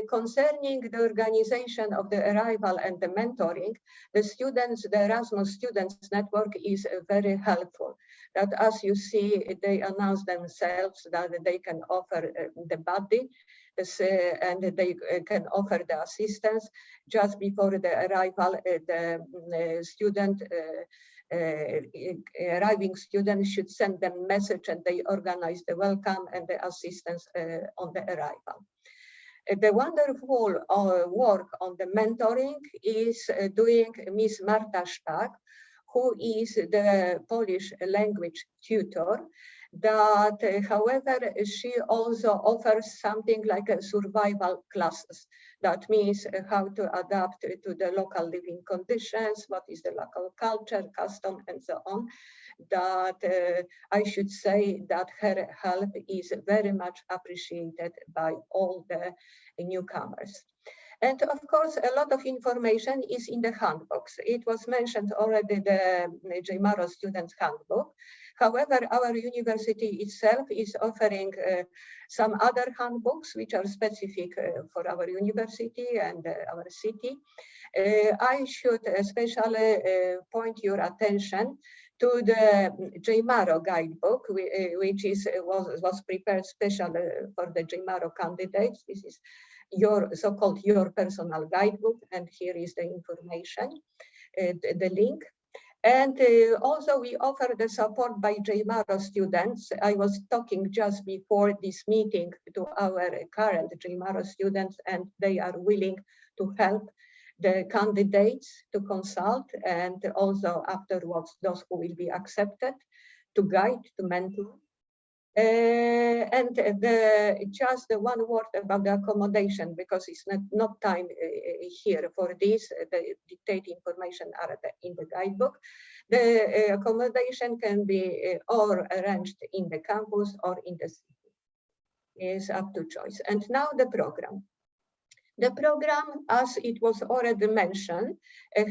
concerning the organization of the arrival and the mentoring, the Erasmus Students Network is very helpful. That as you see, they announce themselves that they can offer the buddy, and they can offer the assistance. Just before the arrival, the arriving students should send them a message, and they organize the welcome and the assistance on the arrival. The wonderful work on the mentoring is doing Ms. Marta Szpak, who is the Polish language tutor. That, however, she also offers something like a survival classes. That means how to adapt to the local living conditions, what is the local culture, custom, and so on. That I should say that her help is very much appreciated by all the newcomers. And of course, a lot of information is in the handbooks. It was mentioned already, the JEMARO Students Handbook. However, our university itself is offering some other handbooks which are specific for our university and our city. I should especially point your attention to the JEMARO guidebook, which was prepared specially for the JEMARO candidates. This is your so-called your personal guidebook, and here is the information, the link. And also we offer the support by JEMARO students. I was talking just before this meeting to our current JEMARO students, and they are willing to help the candidates to consult, and also afterwards those who will be accepted, to guide, to mentor. And just the one word about the accommodation, because it's not time here for this. The detailed information are in the guidebook. The accommodation can be or arranged in the campus or in the city. It's up to choice. And now the program. The program, as it was already mentioned,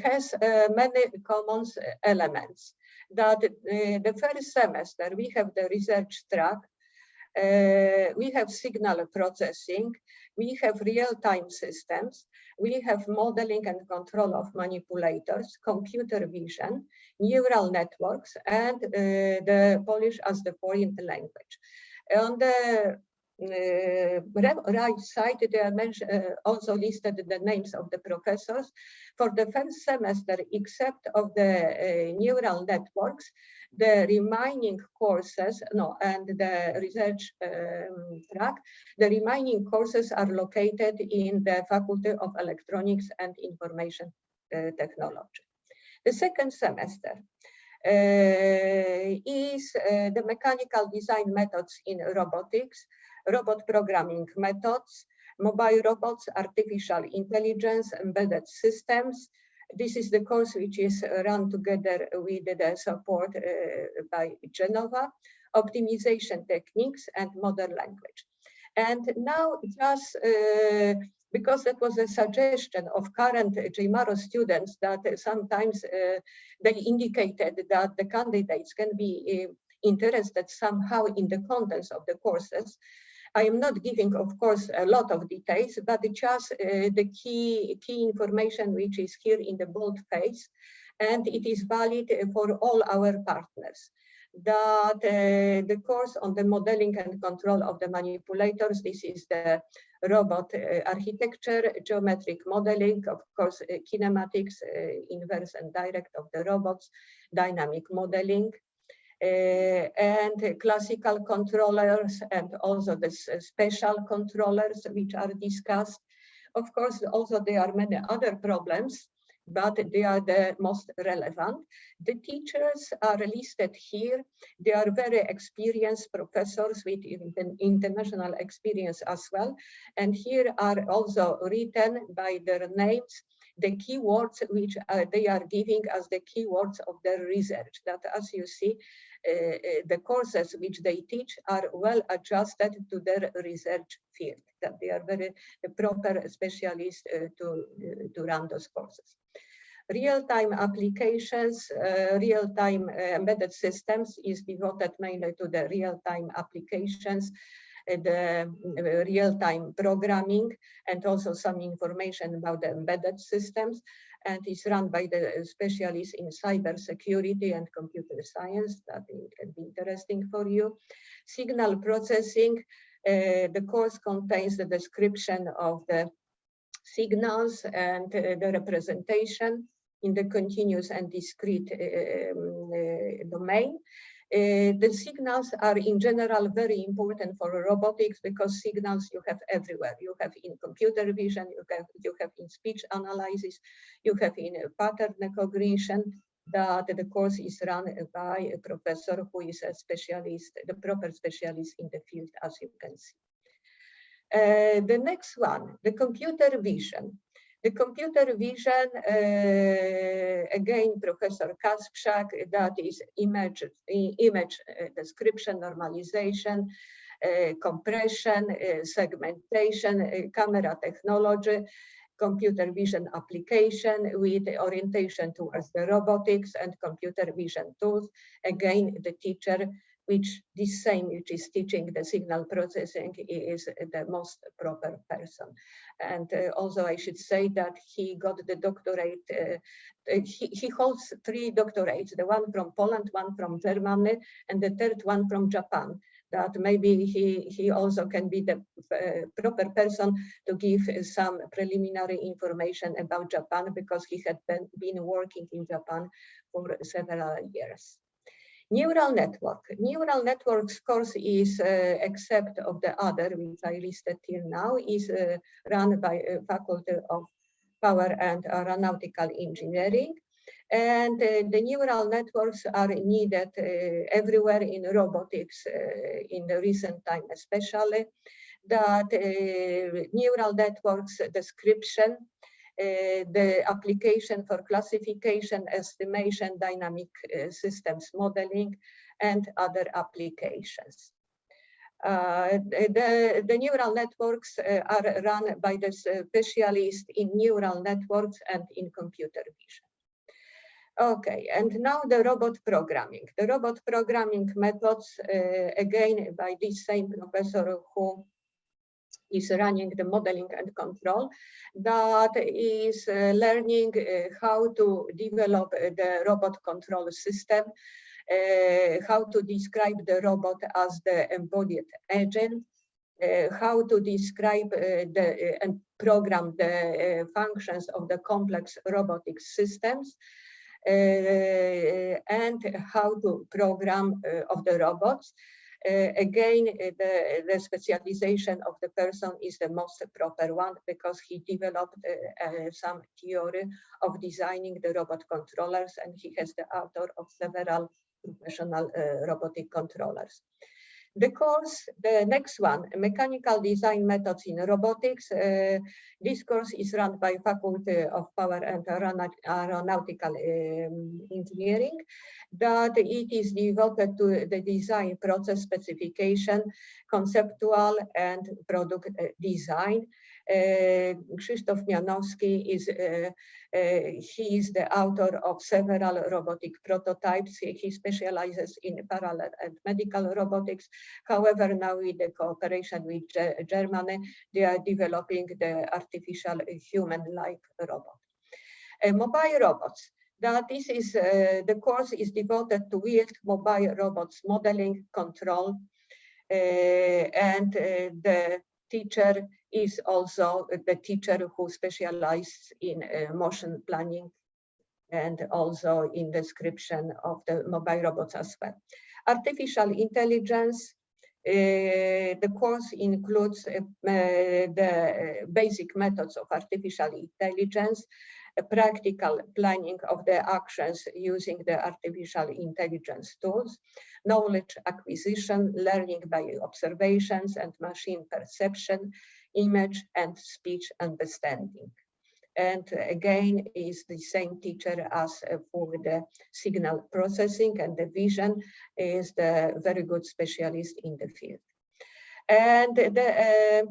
has many common elements. That the first semester we have the research track, we have signal processing, we have real-time systems, we have modeling and control of manipulators, computer vision, neural networks, and the Polish as the foreign language. On the right side, they are also listed the names of the professors. For the first semester, except of the neural networks, the remaining courses, and the research track, the remaining courses are located in the Faculty of Electronics and Information Technology. The second semester is the mechanical design methods in robotics, robot programming methods, mobile robots, artificial intelligence, embedded systems. This is the course which is run together with the support by Genoa, optimization techniques, and modern language. And now just because that was a suggestion of current JEMARO students, that sometimes they indicated that the candidates can be interested somehow in the contents of the courses. I am not giving, of course, a lot of details, but just the key information which is here in the bold face, and it is valid for all our partners. That the course on the modeling and control of the manipulators, this is the robot architecture, geometric modeling, of course, kinematics, inverse and direct of the robots, dynamic modeling, and classical controllers, and also the special controllers which are discussed. Of course, also there are many other problems, but they are the most relevant. The teachers are listed here. They are very experienced professors with international experience as well. And here are also written by their names the keywords which they are giving as the keywords of their research. That, as you see, the courses which they teach are well adjusted to their research field, that they are very proper specialists to run those courses. Real-time applications, real-time embedded systems is devoted mainly to the real-time applications, the real-time programming, and also some information about the embedded systems, and is run by the specialists in cybersecurity and computer science. That can be interesting for you. Signal processing, the course contains the description of the signals and the representation in the continuous and discrete domain. The signals are in general very important for robotics, because signals you have everywhere. You have in computer vision, you have in speech analysis, you have in pattern recognition. That the course is run by a professor who is a specialist, the proper specialist in the field, as you can see. The next one, the computer vision. The computer vision, again, Professor Kasprzak, that is image description, normalization, compression, segmentation, camera technology. computer vision application with orientation towards the robotics and computer vision tools. Again, the teacher, which is teaching the signal processing, is the most proper person. And also I should say that he got the doctorate, he holds 3 doctorates, the one from Poland, one from Germany, and the third one from Japan. That maybe he also can be the proper person to give some preliminary information about Japan, because he had been working in Japan for several years. Neural network. Neural networks course is, except of the other, which I listed here now, is run by a Faculty of Power and Aeronautical Engineering. And the neural networks are needed everywhere in robotics in the recent time, especially. That neural networks description, the application for classification, estimation, dynamic systems modeling, and other applications. The neural networks are run by the specialist in neural networks and in computer vision. Okay, and now the robot programming. The robot programming methods, again, by this same professor who is running the modeling and control, that is learning how to develop the robot control system, how to describe the robot as the embodied agent, how to describe and program the functions of the complex robotic systems, and how to program of the robots. Again, the specialization of the person is the most proper one, because he developed some theory of designing the robot controllers, and he has the author of several professional robotic controllers. The course, the next one, Mechanical Design Methods in Robotics. This course is run by Faculty of Power and Aeronautical Engineering. That it is devoted to the design process specification, conceptual and product design. Krzysztof Mianowski is he is the author of several robotic prototypes. He specializes in parallel and medical robotics. However, now with the cooperation with Germany, they are developing the artificial human-like robot. Mobile robots. That this is the course is devoted to wheeled mobile robots modeling, control, and the teacher is also the teacher who specializes in motion planning and also in description of the mobile robots as well. Artificial intelligence. The course includes the basic methods of artificial intelligence, practical planning of the actions using the artificial intelligence tools, knowledge acquisition, learning by observations and machine perception, image and speech understanding. And again, is the same teacher as for the signal processing, and the vision is the very good specialist in the field. And the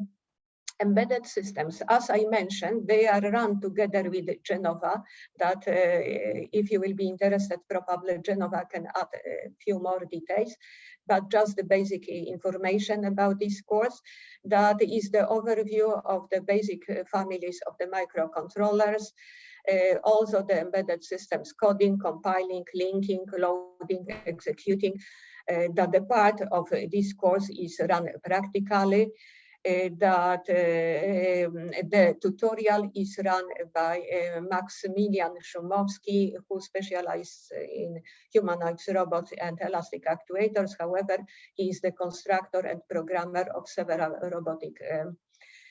embedded systems, as I mentioned, they are run together with Genoa. That if you will be interested, probably Genoa can add a few more details, but just the basic information about this course. That is the overview of the basic families of the microcontrollers, also the embedded systems coding, compiling, linking, loading, executing. That the part of this course is run practically. That the tutorial is run by Maximilian Szumowski, who specializes in humanoids, robots, and elastic actuators. However, he is the constructor and programmer of several robotic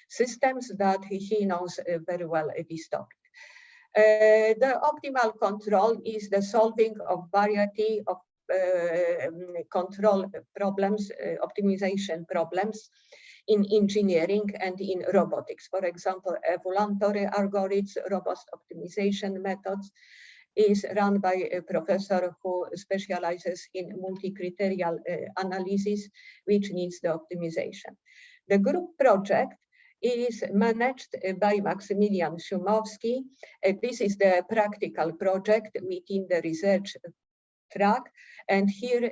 systems, that he knows very well this topic. The optimal control is the solving of variety of control problems, optimization problems in engineering and in robotics. For example, evolutionary algorithms, robust optimization methods is run by a professor who specializes in multi-criterial analysis, which needs the optimization. The group project is managed by Maksymilian Szumowski. This is the practical project within the research track, and here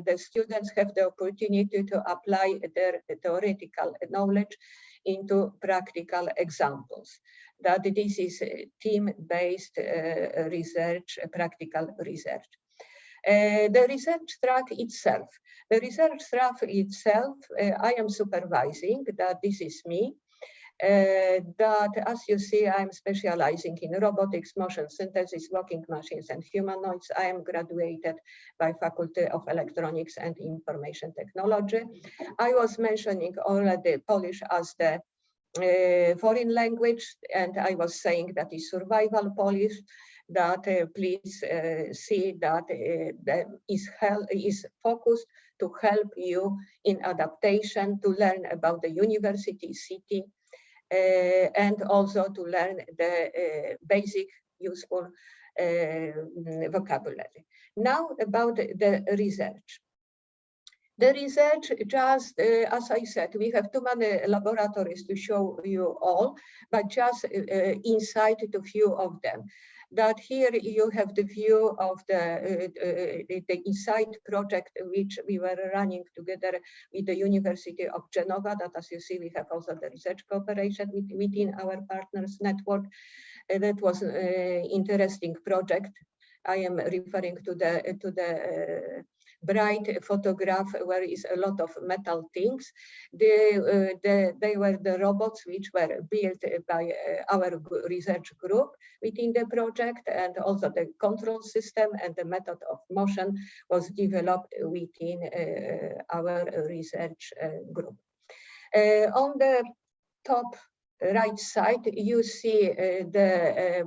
the students have the opportunity to apply their theoretical knowledge into practical examples. That this is team-based research, practical research. The research track itself. The research track itself, I am supervising, that this is me. That, as you see, I'm specializing in robotics, motion synthesis, walking machines, and humanoids. I am graduated by Faculty of Electronics and Information Technology. I was mentioning already Polish as the foreign language, and I was saying that is survival Polish, that please see that that is focused to help you in adaptation, to learn about the university, city, and also to learn the basic useful vocabulary. Now about the research. The research, just as I said, we have too many laboratories to show you all, but just insight to few of them. That here you have the view of the Insight project, which we were running together with the University of Genoa. That, as you see, we have also the research cooperation within our partners network. That was an interesting project. I am referring to the bright photograph where is a lot of metal things. They were the robots which were built by our research group within the project, and also the control system and the method of motion was developed within our research group. On the top right side, you see the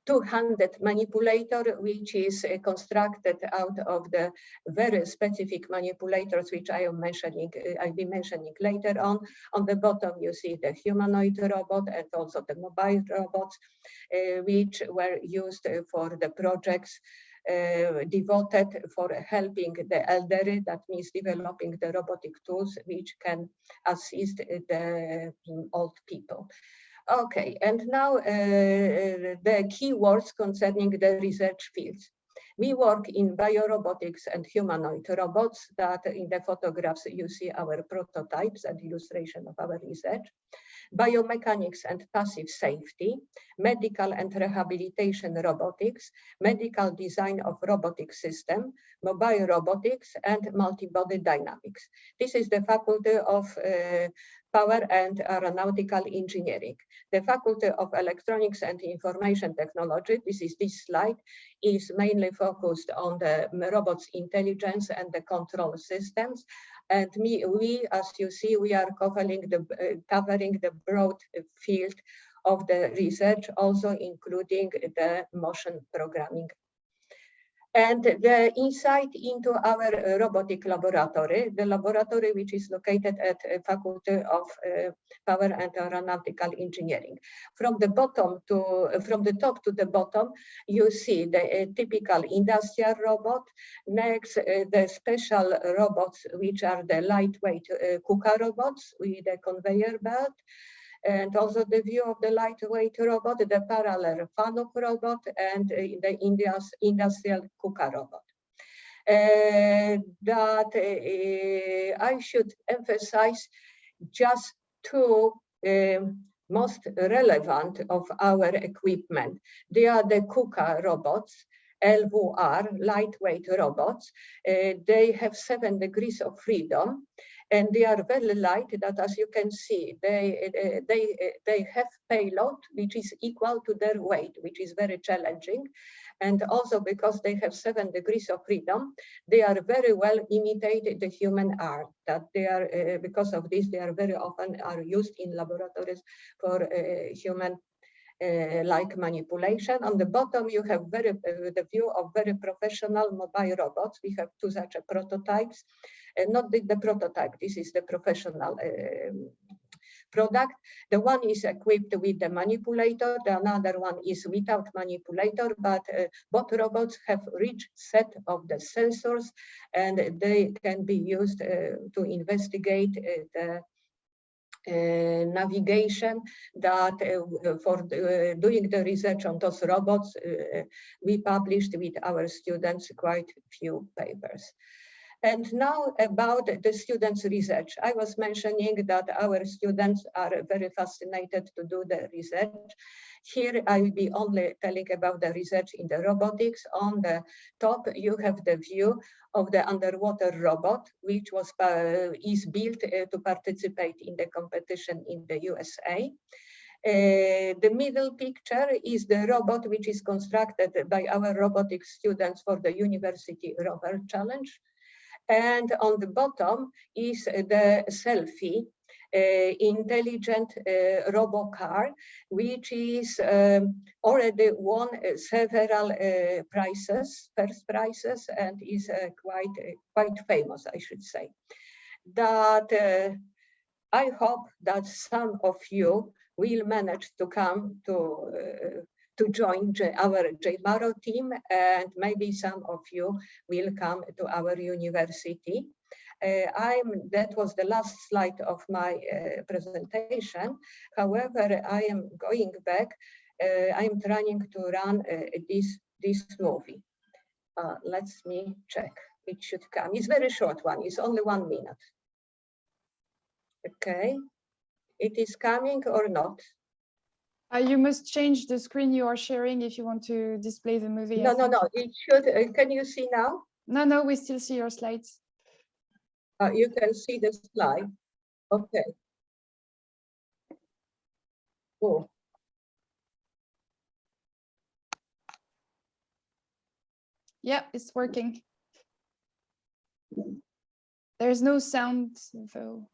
two-handed manipulator, which is constructed out of the very specific manipulators, which I am mentioning, I'll be mentioning later on. On the bottom, you see the humanoid robot and also the mobile robots, which were used for the projects devoted for helping the elderly, that means developing the robotic tools which can assist the old people. Okay, and now the keywords concerning the research fields. We work in biorobotics and humanoid robots, that in the photographs you see our prototypes and illustration of our research. Biomechanics and passive safety, medical and rehabilitation robotics, medical design of robotic system, mobile robotics, and multi-body dynamics. This is the Faculty of Power and Aeronautical Engineering. The Faculty of Electronics and Information Technology, this is this slide, is mainly focused on the robots intelligence and the control systems. And we, as you see, we are covering the broad field of the research, also including the motion programming. And the insight into our robotic laboratory, the laboratory which is located at Faculty of Power and Aeronautical Engineering. From the top to the bottom, you see the typical industrial robot. Next, the special robots, which are the lightweight KUKA robots with a conveyor belt. And also the view of the lightweight robot, the parallel FANUC robot, and the industrial KUKA robot. I should emphasize just two most relevant of our equipment. They are the KUKA robots, LVR, lightweight robots. They have 7 degrees of freedom, and they are very light, that as you can see, they have payload which is equal to their weight, which is very challenging. And also because they have 7 degrees of freedom, they are very well imitated the human arm. That they are, because of this, they are very often are used in laboratories for human like manipulation. On the bottom, you have the view of very professional mobile robots. We have 2 such prototypes, not the prototype, this is the professional product. The one is equipped with the manipulator, the another one is without manipulator, but both robots have rich set of the sensors, and they can be used to investigate navigation that for doing the research on those robots, we published with our students quite few papers. And now about the students' research. I was mentioning that our students are very fascinated to do the research. Here I will be only telling about the research in the robotics. On the top, you have the view of the underwater robot, which was is built to participate in the competition in the USA. The middle picture is the robot which is constructed by our robotics students for the University Rover Challenge. And on the bottom is the selfie, intelligent robo car, which is already won several first prizes, and is quite famous, I should say. That I hope that some of you will manage to come to join our JEMARO team, and maybe some of you will come to our university. That was the last slide of my presentation. However, I am going back. I'm trying to run this movie. Let me check. It should come. It's a very short one. It's only 1 minute. Okay. It is coming or not? You must change the screen you are sharing if you want to display the movie. No. It should. Can you see now? No, we still see your slides. You can see the slide. Okay. Oh. Yeah, it's working. There's no sound though.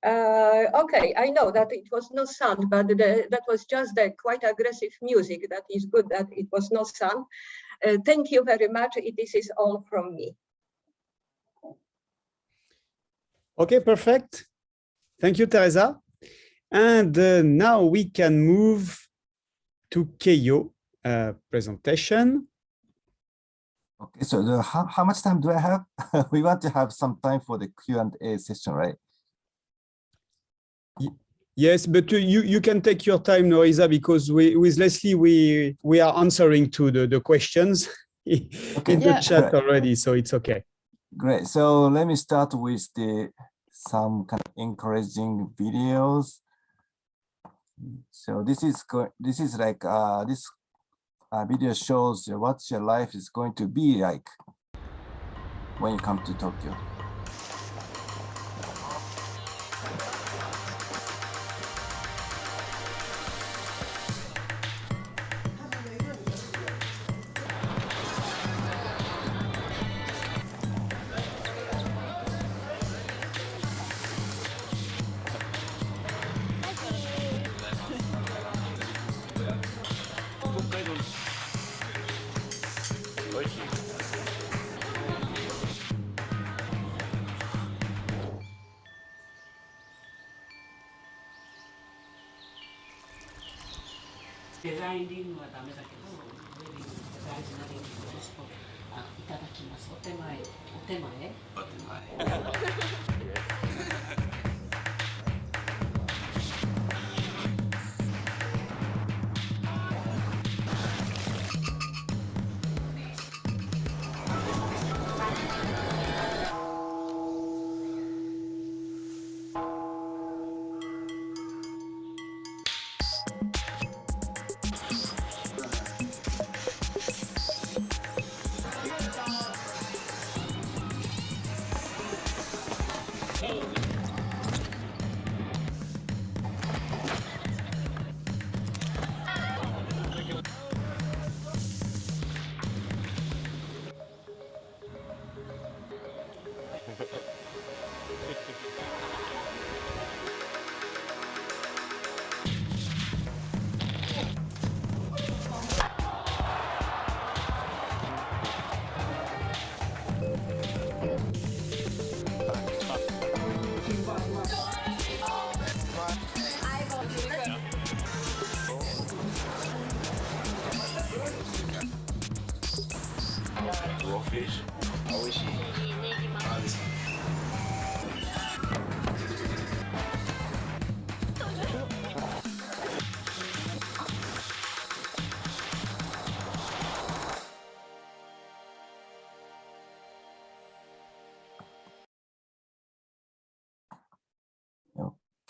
Okay, I know that it was no sound, but that was just the quite aggressive music. That is good that it was no sound. Thank you very much. This is all from me. Okay, perfect. Thank you, Teresa. And now we can move to Keio presentation. Okay, so how much time do I have? We want to have some time for the Q&A session, right? Yes, but you can take your time, Teresa, because with Leslie, we are answering to the questions in the chat already, so it's okay. Great. So let me start with some kind of encouraging videos. So this is like this video shows what your life is going to be like when you come to Tokyo.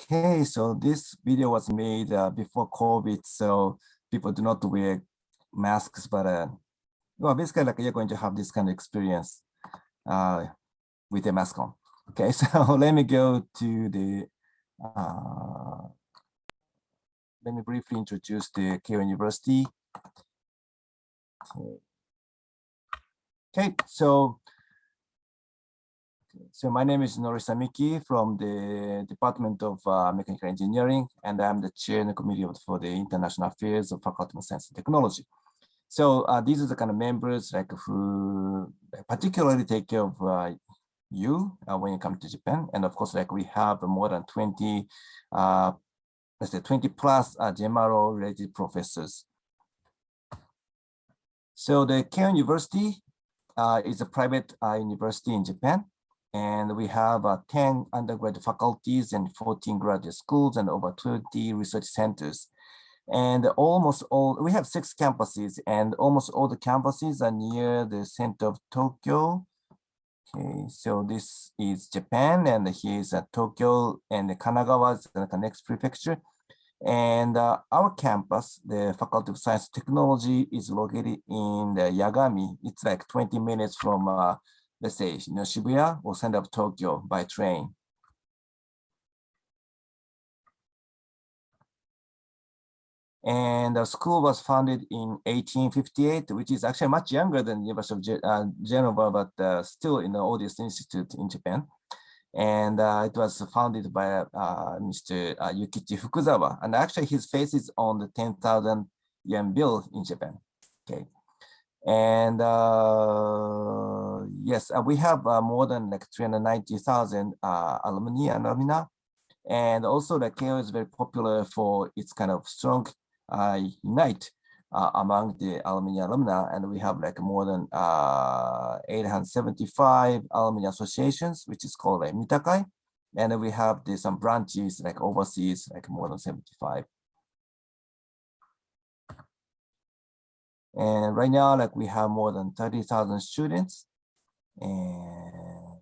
Okay, so this video was made before COVID, so people do not wear masks, but well, basically like you're going to have this kind of experience with a mask on. Okay, so let me go to the, let me briefly introduce the Keio University. Okay, so my name is Norisa Miki from the Department of Mechanical Engineering, and I'm the chair in the committee for the International Affairs of Faculty of Science and Technology. So these are the kind of members like who particularly take care of you when you come to Japan. And of course, like we have more than 20, let's say 20 plus JEMARO related professors. So the Keio University is a private university in Japan. And we have 10 undergraduate faculties and 14 graduate schools and over 20 research centers. And almost all, we have 6 campuses, and almost all the campuses are near the center of Tokyo. Okay, so this is Japan, and here's Tokyo, and Kanagawa is the next prefecture. And our campus, the Faculty of Science and Technology, is located in the Yagami. It's like 20 minutes from let's say, Shibuya or center of Tokyo by train. And the school was founded in 1858, which is actually much younger than the University of Genova, but still in the oldest institute in Japan. And it was founded by Mr. Yukichi Fukuzawa. And actually his face is on the 10,000 yen bill in Japan. Okay. And yes, we have more than like 390,000 alumni. And also the Keio is very popular for its kind of strong unite among the alumni. And we have like more than 875 alumni associations, which is called like Mitakai. And we have some branches like overseas, like more than 75. And right now, like we have more than 30,000 students. And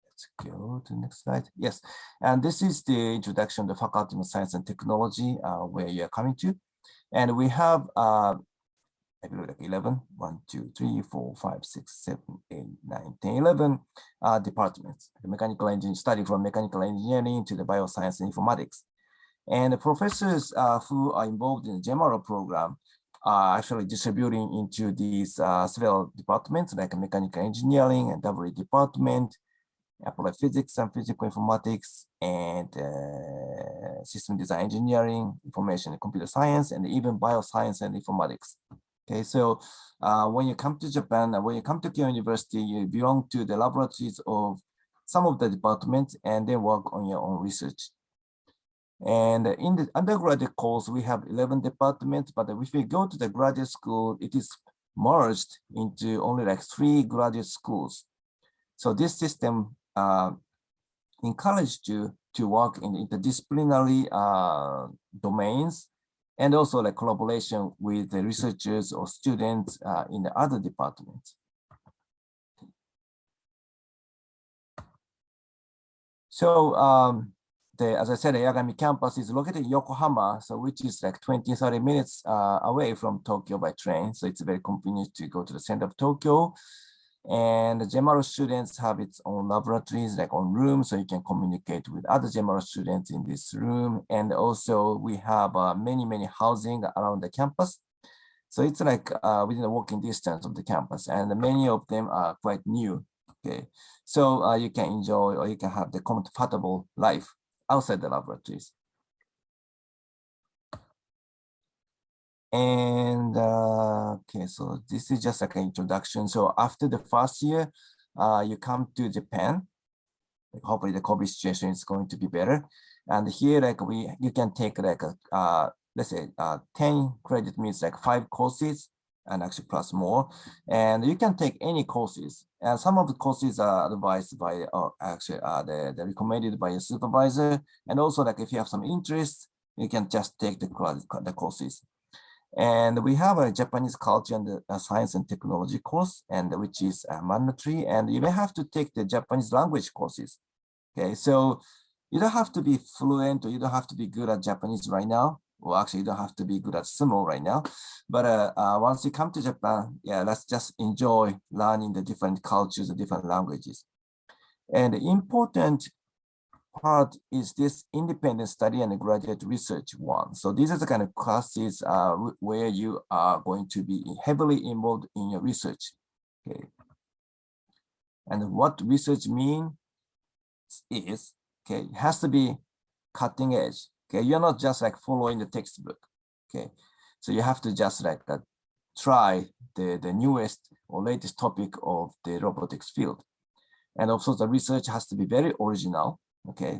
let's go to the next slide. Yes, and this is the introduction of the Faculty of Science and Technology, where you are coming to. And we have, I believe like 11, 1, 2, 3, 4, 5, 6, 7, 8, 9, 10, 11 departments. The mechanical engineering, study from mechanical engineering to the bioscience and informatics. And the professors who are involved in the JEMARO program are actually distributing into these several departments like mechanical engineering and WE department, applied physics and physical informatics, and system design engineering, information and computer science, and even bioscience and informatics. Okay, so when you come to Japan, when you come to Keio University, you belong to the laboratories of some of the departments and then work on your own research. And in the undergraduate course, we have 11 departments, but if we go to the graduate school, it is merged into only like 3 graduate schools. So this system encouraged you to work in interdisciplinary domains, and also like collaboration with the researchers or students in the other departments. So as I said, the Yagami campus is located in Yokohama, so which is like 20-30 minutes away from Tokyo by train. So it's very convenient to go to the center of Tokyo. And the JEMARO students have its own laboratories, like own rooms, so you can communicate with other JEMARO students in this room. And also we have many housing around the campus. So it's like within a walking distance of the campus, and many of them are quite new. Okay, so you can enjoy, or you can have the comfortable life outside the laboratories. And okay, so this is just like an introduction. So after the first year, you come to Japan. Hopefully the COVID situation is going to be better. And here, like you can take like let's say 10 credit means like 5 courses, and actually plus more. And you can take any courses. And some of the courses are advised by, they're recommended by a supervisor. And also, like if you have some interest, you can just take the courses. And we have a Japanese culture and the science and technology course, and which is mandatory. And you may have to take the Japanese language courses. Okay, so you don't have to be fluent, or you don't have to be good at Japanese right now. Well, actually, you don't have to be good at sumo right now. But once you come to Japan, yeah, let's just enjoy learning the different cultures, the different languages. And the important part is this independent study and graduate research one. So these are the kind of classes where you are going to be heavily involved in your research. Okay. And what research means is, okay, it has to be cutting edge. Okay, you're not just like following the textbook. Okay, so you have to just like try the newest or latest topic of the robotics field. And also the research has to be very original. Okay,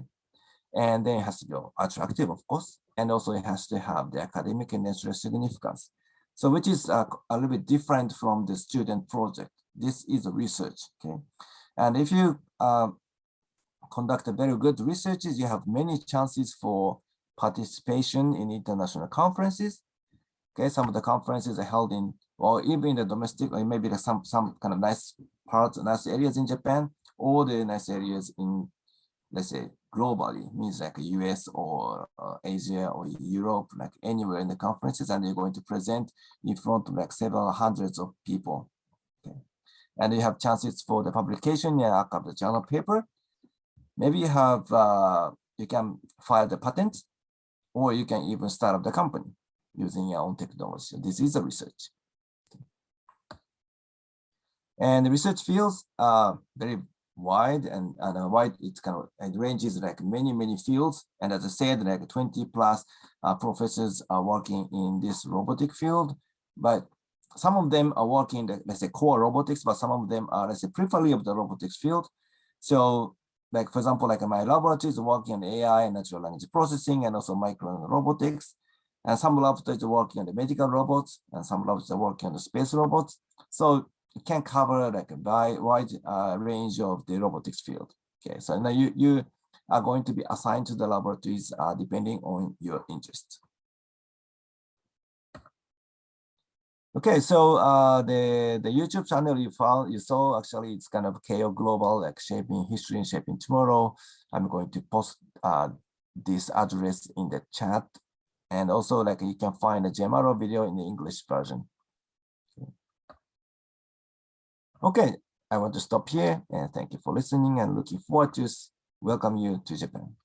and then it has to be attractive, of course, and also it has to have the academic and natural significance. So which is a little bit different from the student project. This is a research, okay? And if you conduct a very good researches, you have many chances for participation in international conferences. Okay, some of the conferences are held in, or even in the domestic, or maybe there's some kind of nice parts, nice areas in Japan, or the nice areas in, let's say, globally, means like US or Asia or Europe, like anywhere in the conferences, and they're going to present in front of like several hundreds of people. Okay. And you have chances for the publication, yeah, of the journal paper. Maybe you have, you can file the patent, or you can even start up the company using your own technology. This is a research. And the research fields are very wide, and wide, it's kind of, it ranges like many fields. And as I said, like 20 plus professors are working in this robotic field, but some of them are working in the, let's say, core robotics, but some of them are, let's say, periphery of the robotics field. So like, for example, like my laboratory is working on AI and natural language processing, and also micro robotics. And some laboratories are working on the medical robots, and some laboratories are working on the space robots. So it can cover like a wide range of the robotics field. Okay, so now you are going to be assigned to the laboratories depending on your interest. Okay, so the YouTube channel you saw, actually it's kind of Keio Global, like shaping history and shaping tomorrow. I'm going to post this address in the chat, and also like you can find a JEMARO video in the English version. Okay, I want to stop here, and thank you for listening, and looking forward to welcome you to Japan.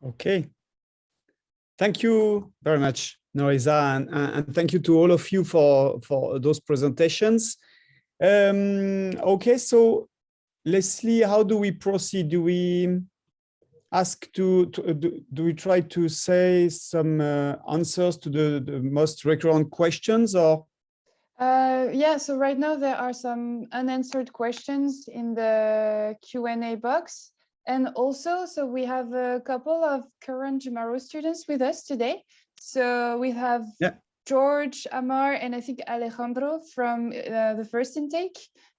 Okay. Thank you very much, Norisa, and thank you to all of you for those presentations. Okay, so Leslie, how do we proceed? Do we ask do we try to say some answers to the most recurrent questions, or? Yeah, so right now there are some unanswered questions in the Q&A box. And also, so we have a couple of current JEMARO students with us today. So we have George, Amar, and I think Alejandro from the first intake.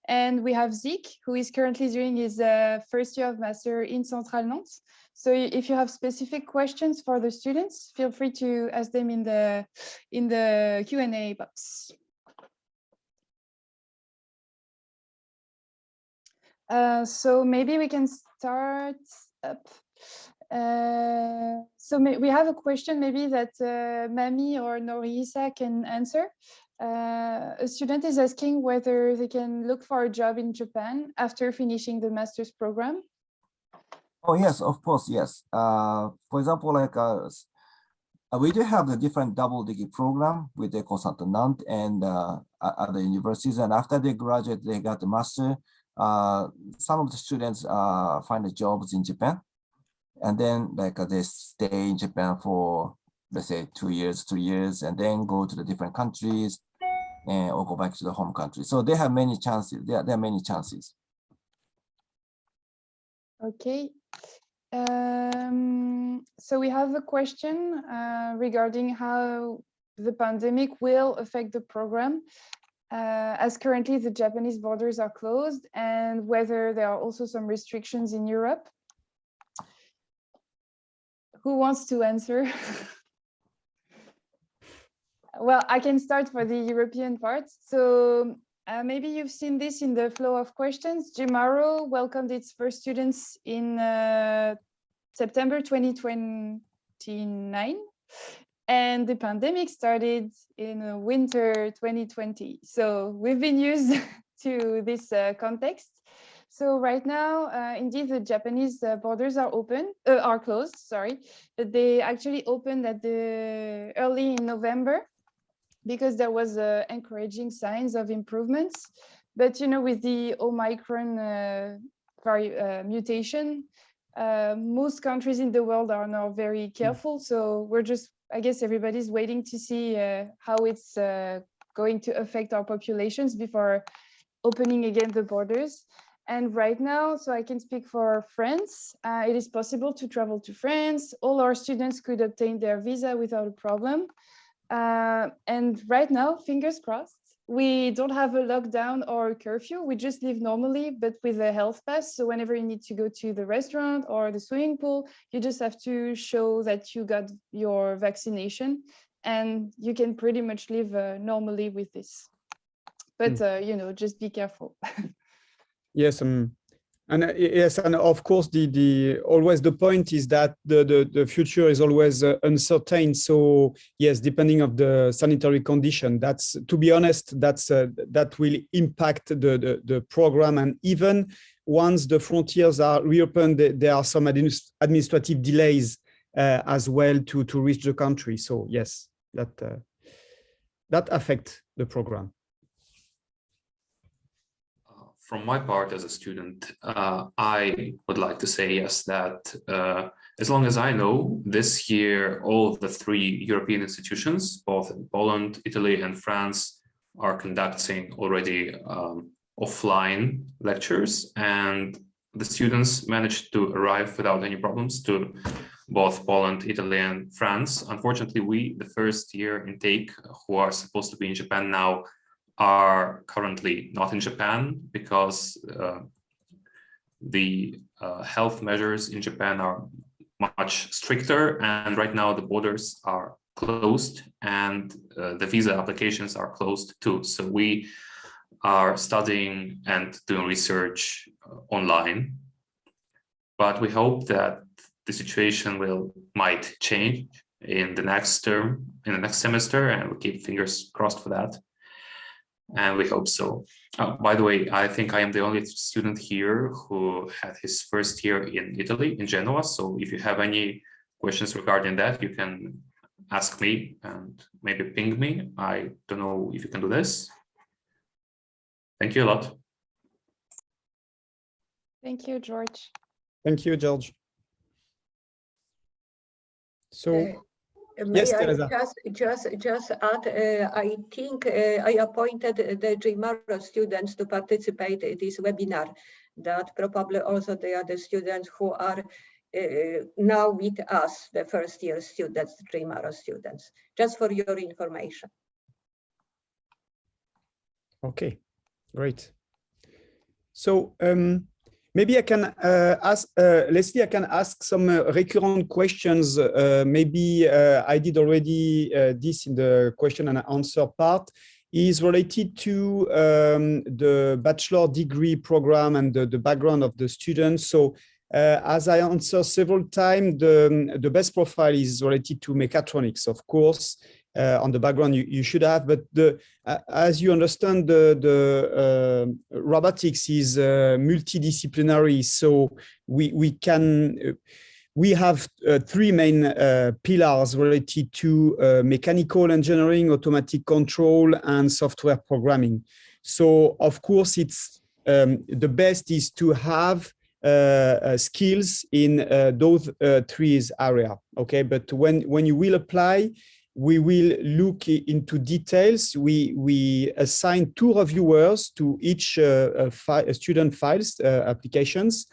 And we have Zeke, who is currently doing his first year of master in Centrale Nantes. So if you have specific questions for the students, feel free to ask them in the Q&A box. So maybe we can start up. So we have a question maybe that Mami or Norisa can answer. A student is asking whether they can look for a job in Japan after finishing the master's program. Oh, yes, of course, yes. For example, like we do have the different double degree program with the Consortium Nantes and other universities. And after they graduate, they got the master. Some of the students find the jobs in Japan. And then like they stay in Japan for, let's say, 2 years, 3 years, and then go to the different countries and or go back to the home country. So they have many chances. There are many chances. Okay. So we have a question regarding how the pandemic will affect the program, as currently the Japanese borders are closed, and whether there are also some restrictions in Europe. Who wants to answer? Well, I can start for the European part. So maybe you've seen this in the flow of questions. JEMARO welcomed its first students in September 2029, and the pandemic started in winter 2020. So we've been used to this context. So right now, indeed, the Japanese borders are closed, sorry, but they actually opened at the early in November, because there was encouraging signs of improvements. But, you know, with the Omicron mutation, most countries in the world are now very careful. So we're just, I guess everybody's waiting to see how it's going to affect our populations before opening again the borders. And right now, so I can speak for France, it is possible to travel to France. All our students could obtain their visa without a problem. And right now, fingers crossed, we don't have a lockdown or a curfew. We just live normally, but with a health pass. So whenever you need to go to the restaurant or the swimming pool, you just have to show that you got your vaccination, and you can pretty much live normally with this. But, you know, just be careful. Yes, yes, and of course, always the point is that the future is always uncertain. So yes, depending of the sanitary condition, that's, to be honest, that will impact the program. And even once the frontiers are reopened, there are some administrative delays as well to reach the country. So yes, that affects the program. From my part as a student, I would like to say yes, that as long as I know, this year, all of the 3 European institutions, both in Poland, Italy, and France, are conducting already offline lectures, and the students managed to arrive without any problems to both Poland, Italy, and France. Unfortunately, we, the first year intake, who are supposed to be in Japan now, are currently not in Japan because the health measures in Japan are much stricter, and right now the borders are closed and the visa applications are closed too. So we are studying and doing research online, but we hope that the situation might change in the next term, in the next semester, and we keep fingers crossed for that. And we hope so. By the way, I think I am the only student here who had his first year in Italy, in Genoa. So if you have any questions regarding that, you can ask me and maybe ping me. I don't know if you can do this. Thank you a lot. Thank you, George. Thank you, George. So. May Yes, I Teresa. just add, I think I appointed the JEMARO students to participate in this webinar, that probably also they are the students who are now with us, the first year students, JEMARO students, just for your information. Okay, great. So maybe I can ask, Leslie, I can ask some recurrent questions. Maybe I did already this in the question and answer part, is related to the bachelor degree program and the background of the students. So as I answered several times, the best profile is related to mechatronics, of course. on the background you should have. But as you understand, the robotics is multidisciplinary. So we have three main pillars related to mechanical engineering, automatic control, and software programming. So of course, it's the best is to have skills in those three areas. Okay, but when you will apply, we will look into details. We assign 2 reviewers to each student files applications.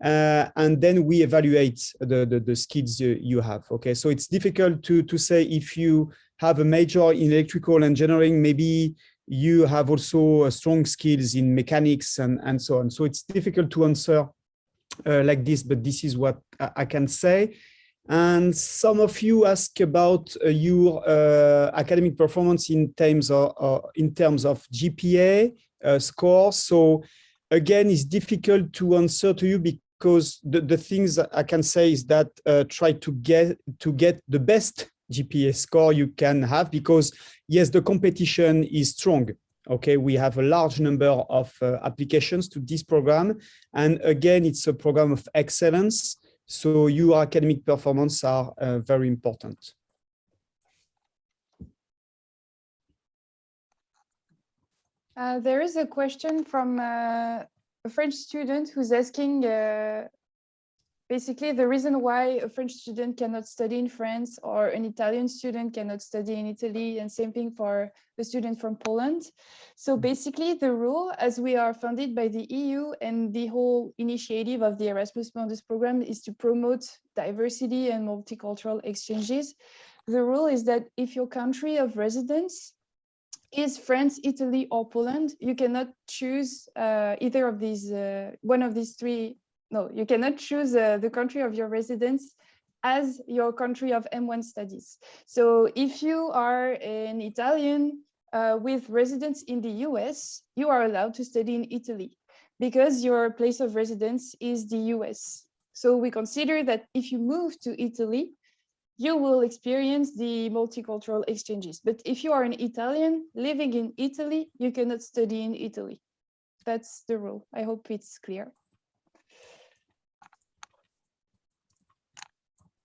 And then we evaluate the skills you have. Okay, so it's difficult to say if you have a major in electrical engineering, maybe you have also strong skills in mechanics and so on. So it's difficult to answer like this, but this is what I can say. And some of you ask about your academic performance in terms of GPA score. So again, it's difficult to answer to you because the things I can say is that try to get the best GPA score you can have, because yes, the competition is strong. Okay, we have a large number of applications to this program, and again, it's a program of excellence. So your academic performance are very important. There is a question from a French student who's asking basically the reason why a French student cannot study in France or an Italian student cannot study in Italy, and same thing for a student from Poland. So basically the rule, as we are funded by the EU, and the whole initiative of the Erasmus Mundus program is to promote diversity and multicultural exchanges. The rule is that if your country of residence is France, Italy, or Poland, you cannot choose either of these, one of these three. No, you cannot choose the country of your residence as your country of M1 studies. So if you are an Italian with residence in the US, you are allowed to study in Italy because your place of residence is the US. So we consider that if you move to Italy, you will experience the multicultural exchanges. But if you are an Italian living in Italy, you cannot study in Italy. That's the rule. I hope it's clear.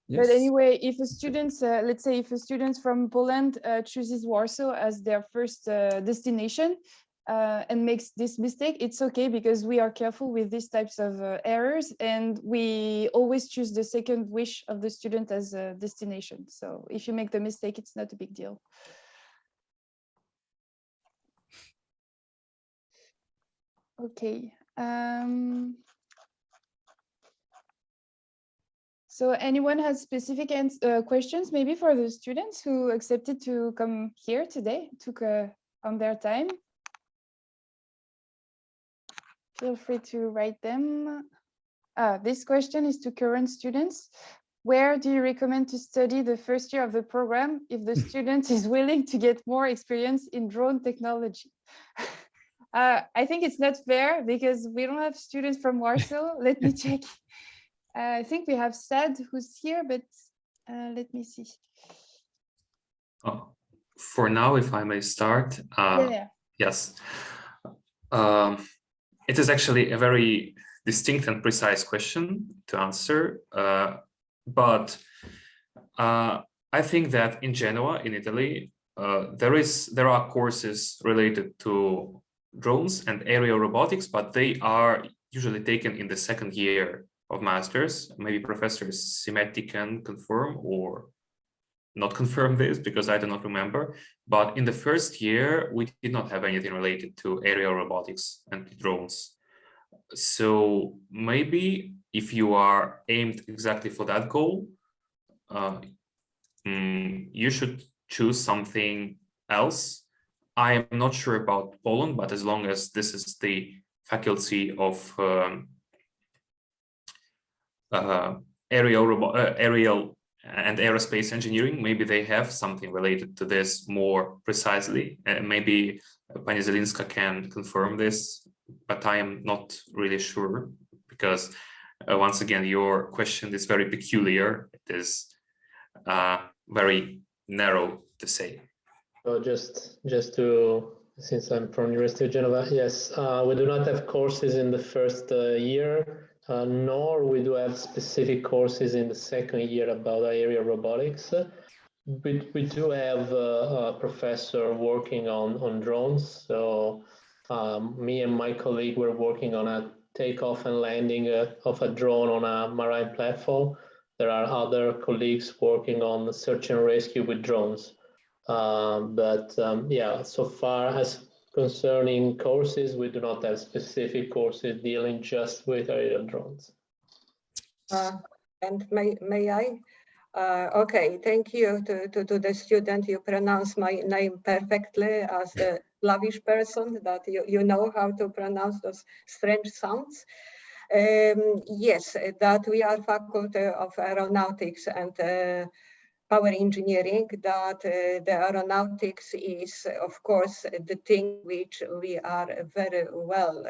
Yes. But anyway, if a student, let's say if a student from Poland chooses Warsaw as their first destination and makes this mistake, it's okay, because we are careful with these types of errors, and we always choose the second wish of the student as a destination. So if you make the mistake, it's not a big deal. Okay. So anyone has specific questions maybe for the students who accepted to come here today, took on their time? Feel free to write them. This question is to current students. Where do you recommend to study the first year of the program if the student is willing to get more experience in drone technology? I think it's not fair because we don't have students from Warsaw. Let me check. I think we have Sad who's here, but let me see. For now, if I may start. Yeah. Yes. It is actually a very distinct and precise question to answer. But I think that in Genoa, in Italy, there are courses related to drones and aerial robotics, but they are usually taken in the second year of masters. Maybe Professor Simetti can confirm or not confirm this, because I do not remember. But in the first year, we did not have anything related to aerial robotics and drones. So maybe if you are aimed exactly for that goal, you should choose something else. I am not sure about Poland, but as long as this is the faculty of aerial and aerospace engineering, maybe they have something related to this more precisely. Maybe Pani Zelinska can confirm this, but I am not really sure, because once again, your question is very peculiar. It is very narrow to say. So just to, since I'm from University of Genova, yes, we do not have courses in the first year, nor we do have specific courses in the second year about aerial robotics. We do have a professor working on drones. So me and my colleague were working on a takeoff and landing of a drone on a marine platform. There are other colleagues working on search and rescue with drones. Yeah, so far as concerning courses, we do not have specific courses dealing just with aerial drones. And may I? Okay, thank you to the student. You pronounce my name perfectly as a Slavish person, that you know how to pronounce those strange sounds. Yes, that we are Faculty of Aeronautics and Power Engineering, that the aeronautics is, of course, the thing which we are very well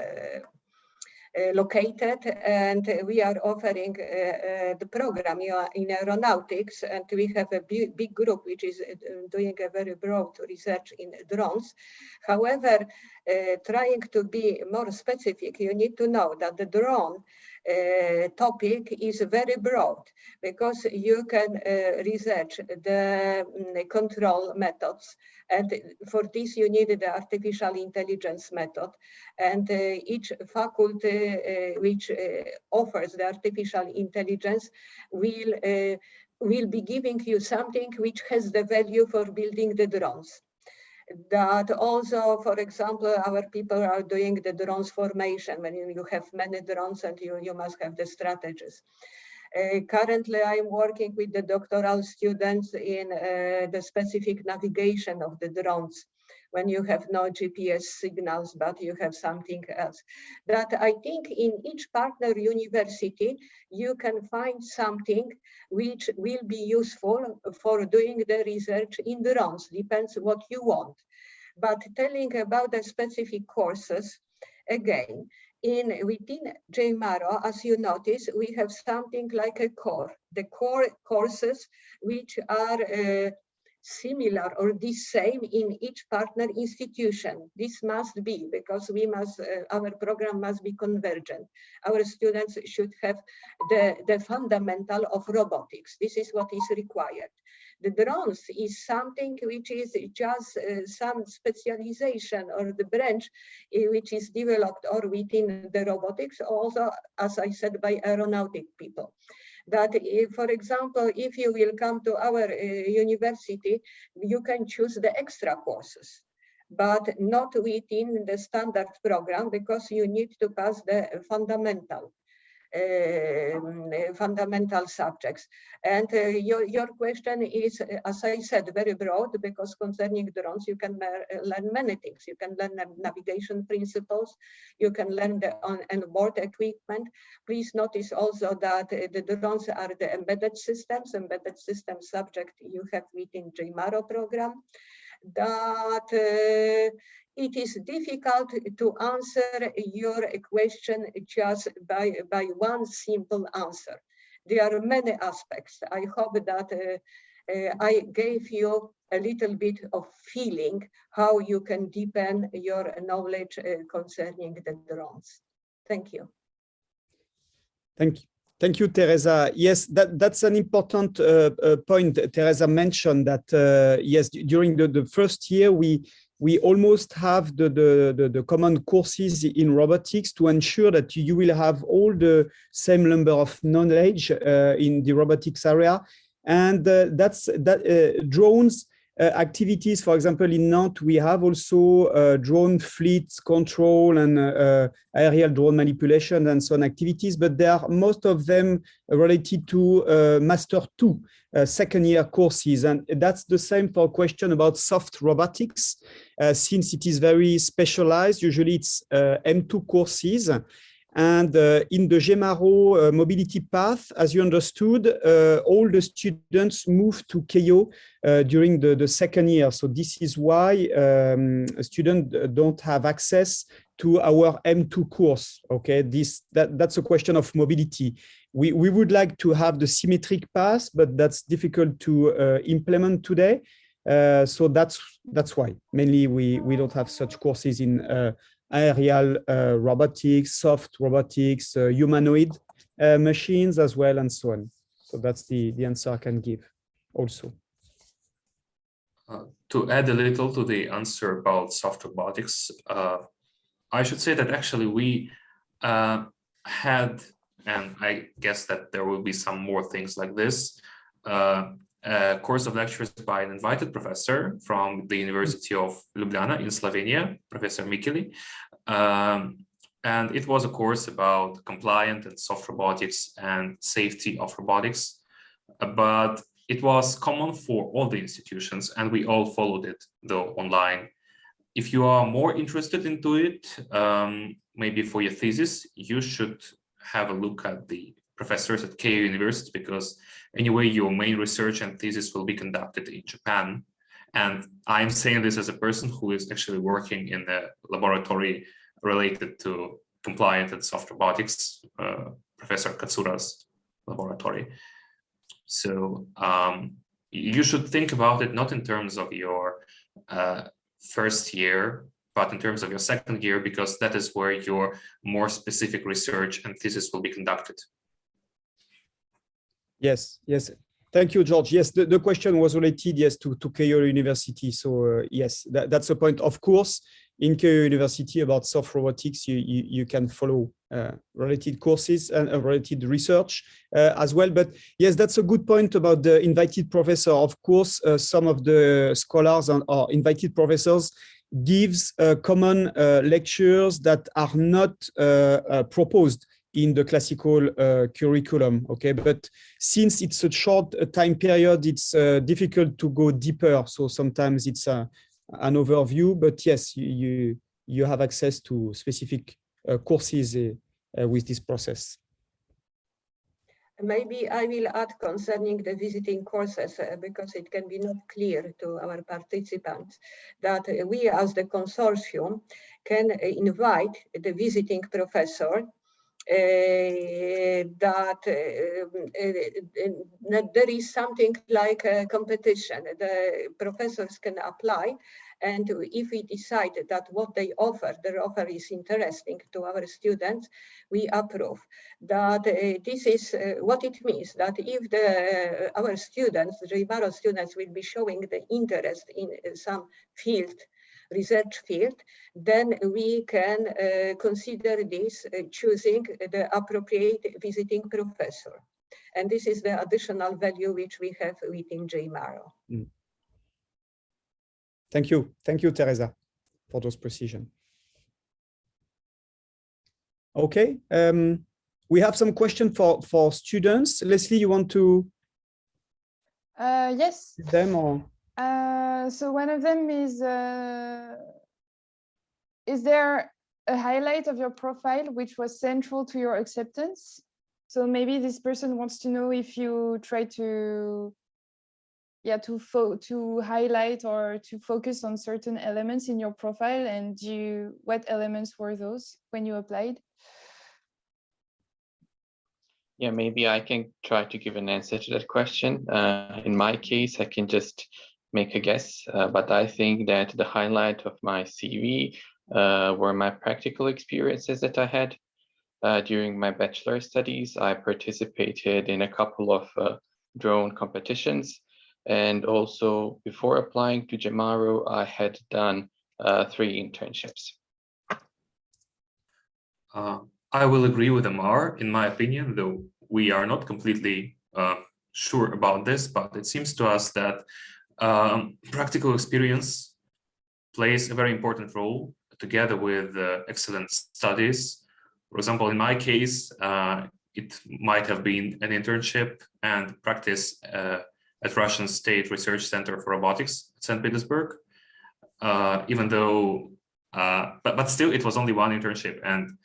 located, and we are offering the program in aeronautics, and we have a big group which is doing a very broad research in drones. However, trying to be more specific, you need to know that the drone topic is very broad, because you can research the control methods, and for this you need the artificial intelligence method, and each faculty which offers the artificial intelligence will be giving you something which has the value for building the drones. That also, for example, our people are doing the drones formation. When you have many drones, and you must have the strategies. Currently, I'm working with the doctoral students in the specific navigation of the drones, when you have no GPS signals, but you have something else. That I think in each partner university, you can find something which will be useful for doing the research in drones, depends what you want. But telling about the specific courses, again, within JEMARO, as you notice, we have something like a core. The core courses which are similar or the same in each partner institution. This must be, because we must, our program must be convergent. Our students should have the fundamental of robotics. This is what is required. The drones is something which is just some specialization or the branch which is developed or within the robotics, also, as I said, by aeronautic people. That, if, for example, if you will come to our university, you can choose the extra courses, but not within the standard program, because you need to pass the fundamental subjects. And your question is, as I said, very broad, because concerning drones, you can learn many things. You can learn navigation principles, you can learn the on-board equipment. Please notice also that the drones are the embedded system subject you have within JEMARO program. That it is difficult to answer your question just by one simple answer. There are many aspects. I hope that I gave you a little bit of feeling how you can deepen your knowledge concerning the drones. Thank you. Thank you. Thank you, Teresa. Yes, that's an important point. Teresa mentioned that, yes, during the first year, we almost have the common courses in robotics to ensure that you will have all the same number of knowledge in the robotics area. And drones activities, for example, in Nantes, we have also drone fleet control and aerial drone manipulation and so on activities, but there are most of them related to Master 2 second-year courses. And that's the same for a question about soft robotics, since it is very specialized. Usually it's M2 courses. And in the JEMARO mobility path, as you understood, all the students move to Keio during the second year. So this is why students don't have access to our M2 course. Okay, that's a question of mobility. We would like to have the symmetric path, but that's difficult to implement today. So that's why mainly we don't have such courses in aerial robotics, soft robotics, humanoid machines as well, and so on. So that's the answer I can give also. To add a little to the answer about soft robotics, I should say that actually we had, and I guess that there will be some more things like this, a course of lectures by an invited professor from the University of Ljubljana in Slovenia, Professor Mikeli. And it was a course about compliant and soft robotics and safety of robotics. But it was common for all the institutions, and we all followed it, though online. If you are more interested into it, maybe for your thesis, you should have a look at the professors at Keio University, because anyway, your main research and thesis will be conducted in Japan. And I'm saying this as a person who is actually working in a laboratory related to compliant and soft robotics, Professor Katsura's laboratory. So you should think about it not in terms of your first year, but in terms of your second year, because that is where your more specific research and thesis will be conducted. Yes, yes. Thank you, George. Yes, the question was related, yes, to Keio University. So yes, that's a point. Of course, in Keio University about soft robotics, you can follow related courses and related research as well. But yes, that's a good point about the invited professor. Of course, some of the scholars or invited professors gives common lectures that are not proposed in the classical curriculum, okay? But since it's a short time period, it's difficult to go deeper. So sometimes it's an overview, but yes, you have access to specific courses with this process. Maybe I will add concerning the visiting courses, because it can be not clear to our participants that we as the consortium can invite the visiting professor that there is something like a competition. The professors can apply, and if we decide that what they offer, their offer is interesting to our students, we approve. That this is what it means, that if our students, the JEMARO students, will be showing the interest in some field, research field, then we can consider this choosing the appropriate visiting professor. And this is the additional value which we have within JEMARO. Thank you. Thank you, Teresa, for those precision. Okay. We have some question for students. Leslie, you want to? Yes. Them or? So one of them is there a highlight of your profile which was central to your acceptance? So maybe this person wants to know if you try to, to highlight or to focus on certain elements in your profile, and what elements were those when you applied? Yeah, maybe I can try to give an answer to that question. In my case, I can just make a guess, but I think that the highlight of my CV were my practical experiences that I had during my bachelor studies. I participated in a couple of drone competitions, and also before applying to JEMARO, I had done 3 internships. I will agree with Amar, in my opinion, though we are not completely sure about this, but it seems to us that practical experience plays a very important role together with excellent studies. For example, in my case, it might have been an internship and practice at Russian State Research Center for Robotics at St. Petersburg, even though, but still it was only one internship, and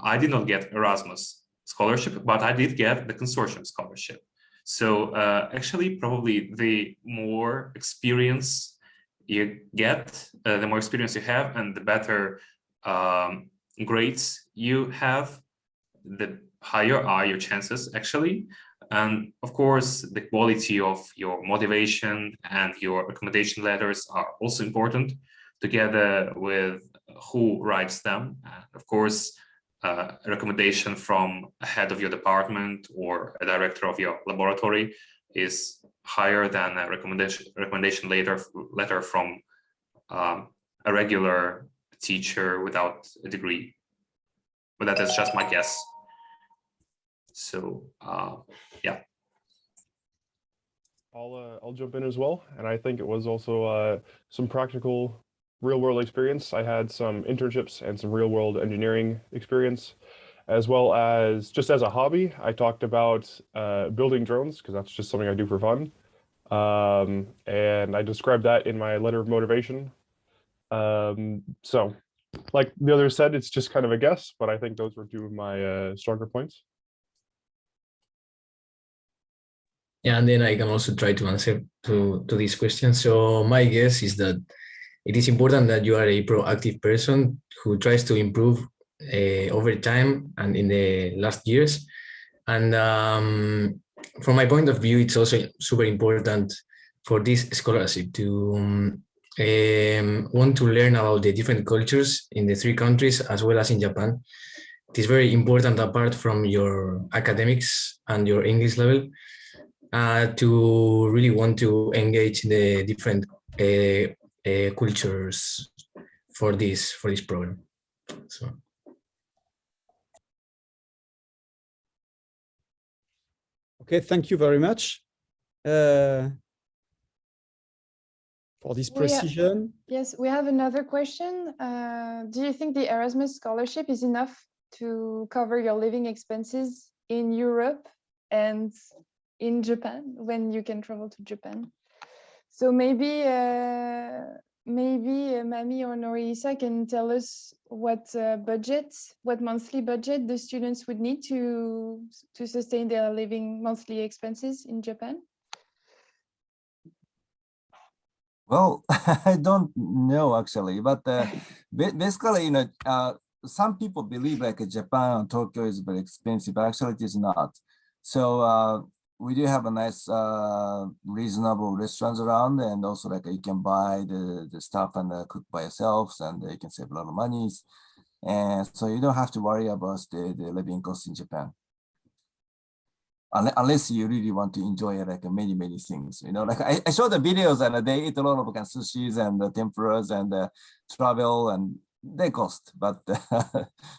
I did not get Erasmus scholarship, but I did get the Consortium scholarship. So actually, probably the more experience you get, the more experience you have, and the better grades you have, the higher are your chances actually And of course, the quality of your motivation and your recommendation letters are also important, together with who writes them. Of course, a recommendation from a head of your department or a director of your laboratory is higher than a recommendation letter from a regular teacher without a degree. But that is just my guess. So yeah. I'll jump in as well, and I think it was also some practical real-world experience. I had some internships and some real-world engineering experience, as well as just as a hobby. I talked about building drones because that's just something I do for fun, and I described that in my letter of motivation. So, like the others said, it's just kind of a guess, but I think those were two of my stronger points. Yeah, and then I can also try to answer to this question. So my guess is that it is important that you are a proactive person who tries to improve over time and in the last years. And from my point of view, it's also super important for this scholarship to want to learn about the different cultures in the 3 countries as well as in Japan. It is very important, apart from your academics and your English level, to really want to engage in the different cultures for this program. So. Okay, thank you very much for this precision. Yes, we have another question. Do you think the Erasmus scholarship is enough to cover your living expenses in Europe and in Japan when you can travel to Japan? So maybe Mami or Norisa can tell us what monthly budget the students would need to sustain their living monthly expenses in Japan. Well, I don't know actually, but basically, some people believe like Japan and Tokyo is very expensive, but actually it is not. So we do have a nice, reasonable restaurants around, and also like you can buy the stuff and cook by yourselves, and you can save a lot of money. And so you don't have to worry about the living costs in Japan. Unless you really want to enjoy like many things, like I showed the videos and they eat a lot of sushis and tempuras and travel, and they cost, but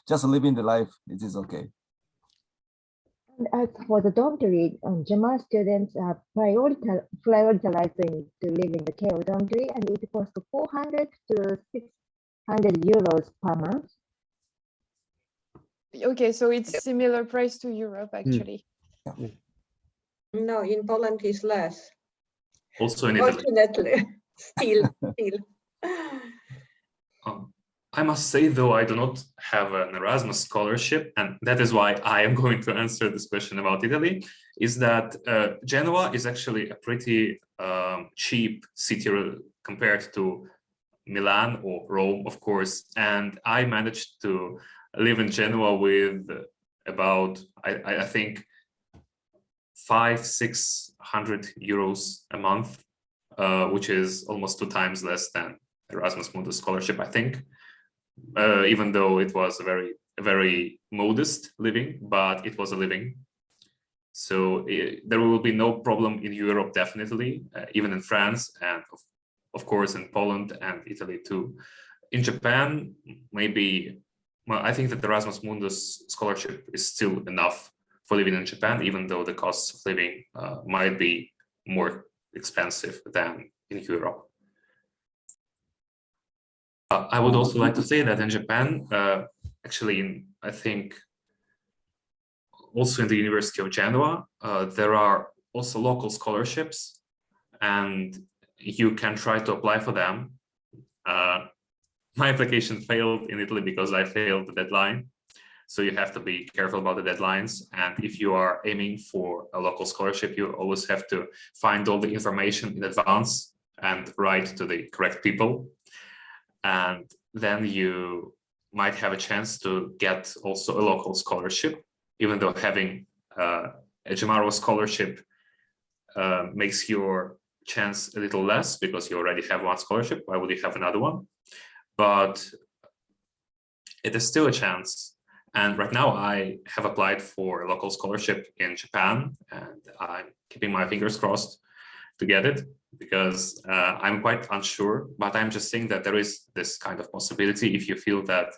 just living the life, it is okay. As for the dormitory, JEMARO students are prioritizing to live in the Keio dormitory, and it costs 400 to 600 euros per month. Okay, so it's similar price to Europe actually. No, in Poland is less. Also in Italy. Fortunately, still. I must say, though, I do not have an Erasmus scholarship, and that is why I am going to answer this question about Italy, is that Genoa is actually a pretty cheap city compared to Milan or Rome, of course. And I managed to live in Genoa with about, I think, 500-600 euros a month, which is almost 2 times less than Erasmus Mundus scholarship, I think. Even though it was a very modest living, but it was a living. So there will be no problem in Europe, definitely, even in France, and of course in Poland and Italy too. In Japan, maybe, well, I think that the Erasmus Mundus scholarship is still enough for living in Japan, even though the costs of living might be more expensive than in Europe. I would also like to say that in Japan, actually, I think also in the University of Genoa, there are also local scholarships, and you can try to apply for them. My application failed in Italy because I failed the deadline. So you have to be careful about the deadlines. And if you are aiming for a local scholarship, you always have to find all the information in advance and write to the correct people. And then you might have a chance to get also a local scholarship, even though having a a JEMARO scholarship makes your chance a little less because you already have one scholarship. Why would you have another one? But it is still a chance. And right now I have applied for a local scholarship in Japan, and I'm keeping my fingers crossed to get it, because I'm quite unsure, but I'm just saying that there is this kind of possibility if you feel that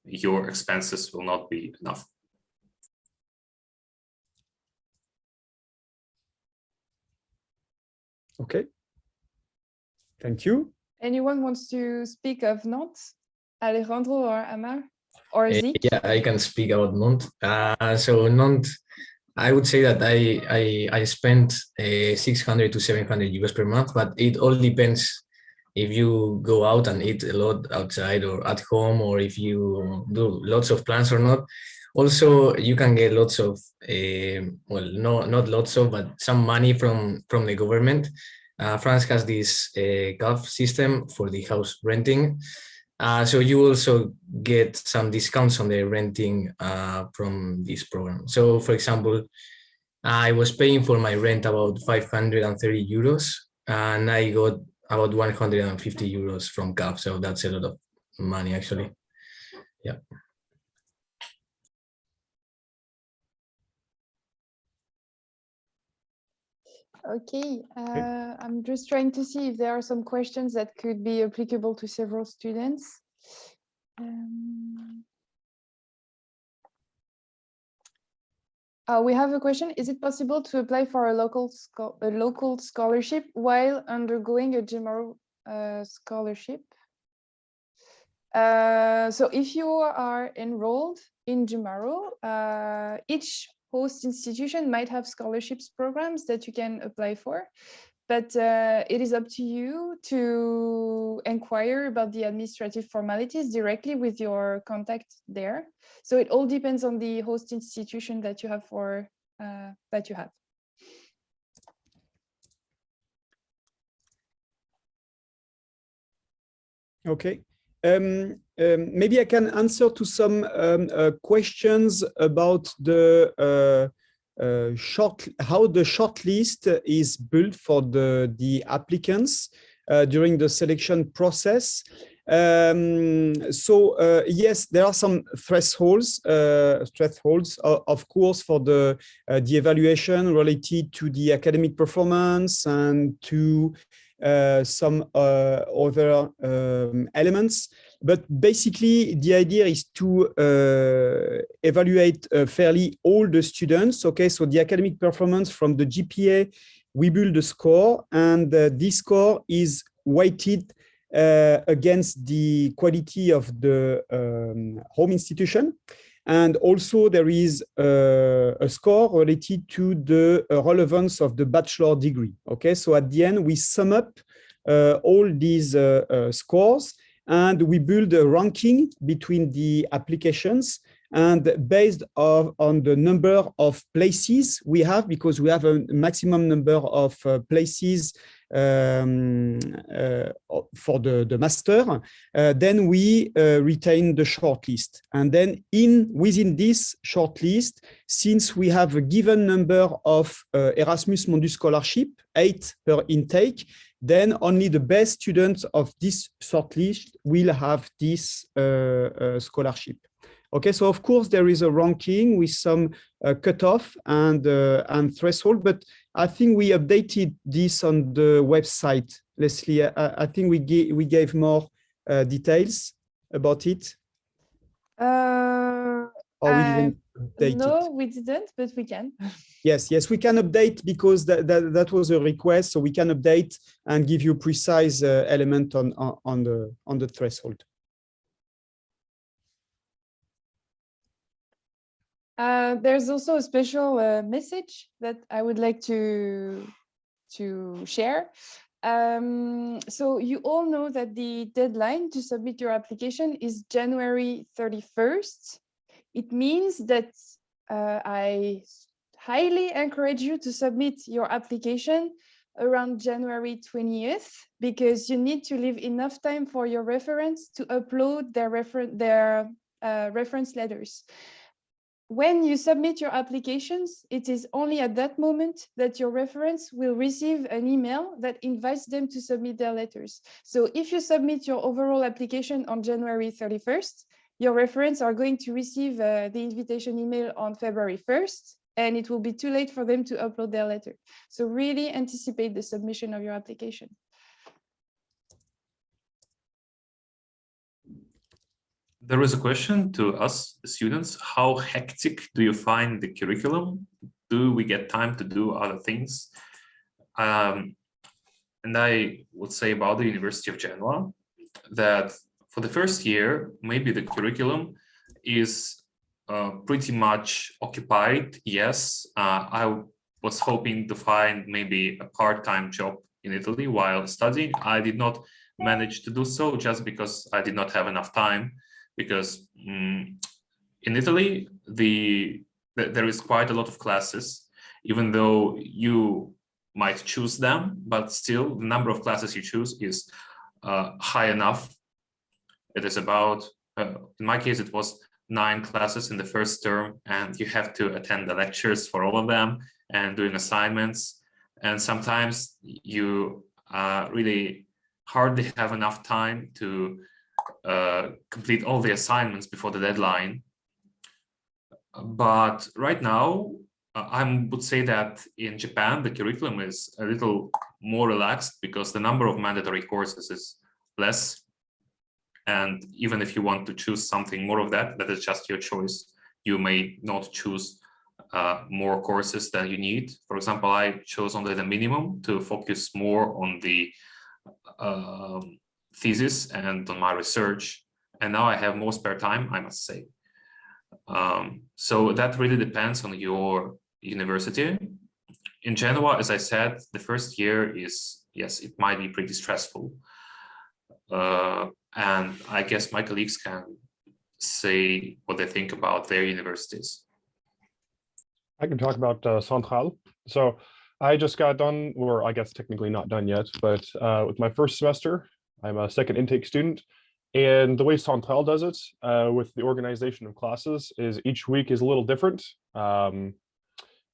your expenses will not be enough. Okay. Thank you. Anyone wants to speak of Nantes? Alejandro or Amar or Zeke? Yeah, I can speak about Nantes. So Nantes, I would say that I spent 600 to 700 euros per month, but it all depends if you go out and eat a lot outside or at home, or if you do lots of plans or not. Also, you can get lots of, well, no, not lots of, but some money from the government. France has this GAF system for the house renting. So you also get some discounts on the renting from this program. So for example, I was paying for my rent about 530 euros and I got about 150 euros from GAF. So that's a lot of money actually. Yeah. Okay, I'm just trying to see if there are some questions that could be applicable to several students. We have a question. Is it possible to apply for a local scholarship while undergoing a JEMARO scholarship? So if you are enrolled in JEMARO, each host institution might have scholarships programs that you can apply for, but it is up to you to inquire about the administrative formalities directly with your contact there. So it all depends on the host institution that you have Okay. Maybe I can answer to some questions about the how the shortlist is built for the applicants during the selection process. Yes, there are some thresholds, of course, for the evaluation related to the academic performance and to some other elements. But basically, the idea is to evaluate fairly all the students. Okay, so the academic performance from the GPA, we build a score, and this score is weighted against the quality of the home institution. And also there is a score related to the relevance of the bachelor degree. Okay, so at the end, we sum up all these scores and we build a ranking between the applications, and based on the number of places we have, because we have a maximum number of places for the master, then we retain the shortlist. And then within this shortlist, since we have a given number of Erasmus Mundus scholarship, 8 per intake, then only the best students of this shortlist will have this scholarship. Okay, so of course there is a ranking with some cutoff and threshold, but I think we updated this on the website, Leslie. I think we gave more details about it. Or we didn't update it? No, we didn't, but we can. Yes, we can update, because that was a request, so we can update and give you precise element on the threshold. There's also a special message that I would like to share. So you all know that the deadline to submit your application is January 31st. It means that I highly encourage you to submit your application around January 20th, because you need to leave enough time for your referents to upload their reference letters. when you submit your applications, it is only at that moment that your referents will receive an email that invites them to submit their letters. So if you submit your overall application on January 31st, your referents are going to receive the invitation email on February 1st, and it will be too late for them to upload their letter. So really anticipate the submission of your application. There is a question to us, the students. How hectic do you find the curriculum? Do we get time to do other things? And I would say about the University of Genoa that for the first year, maybe the curriculum is pretty much occupied. Yes, I was hoping to find maybe a part-time job in Italy while studying. I did not manage to do so just because I did not have enough time. Because in Italy, there is quite a lot of classes, even though you might choose them, but still the number of classes you choose is high enough. It is about, in my case, it was 9 classes in the first term, and you have to attend the lectures for all of them and doing assignments. And sometimes you really hardly have enough time to complete all the assignments before the deadline. But right now, I would say that in Japan, the curriculum is a little more relaxed because the number of mandatory courses is less. And even if you want to choose something more of that, that is just your choice. You may not choose more courses than you need. For example, I chose only the minimum to focus more on the thesis and on my research, and now I have more spare time, I must say. So that really depends on your university. In Genoa, as I said, the first year is, yes, it might be pretty stressful. And I guess my colleagues can say what they think about their universities. I can talk about Centrale. So I just got done, or I guess technically not done yet, but with my first semester. I'm a second intake student, and the way Centrale does it with the organization of classes is each week is a little different.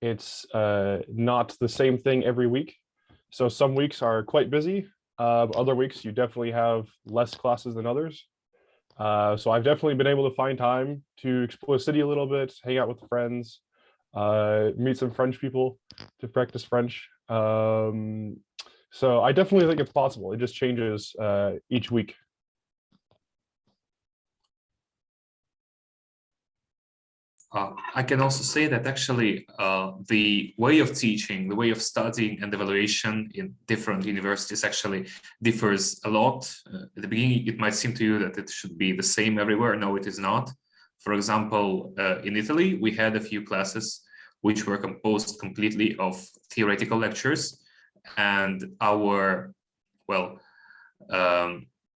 It's not the same thing every week. So some weeks are quite busy. Other weeks you definitely have less classes than others. So I've definitely been able to find time to explore the city a little bit, hang out with friends, meet some French people to practice French. So I definitely think it's possible. It just changes each week. I can also say that actually the way of teaching, the way of studying and evaluation in different universities actually differs a lot. At the beginning, it might seem to you that it should be the same everywhere. No, it is not. For example, in Italy, we had a few classes which were composed completely of theoretical lectures, and our, well,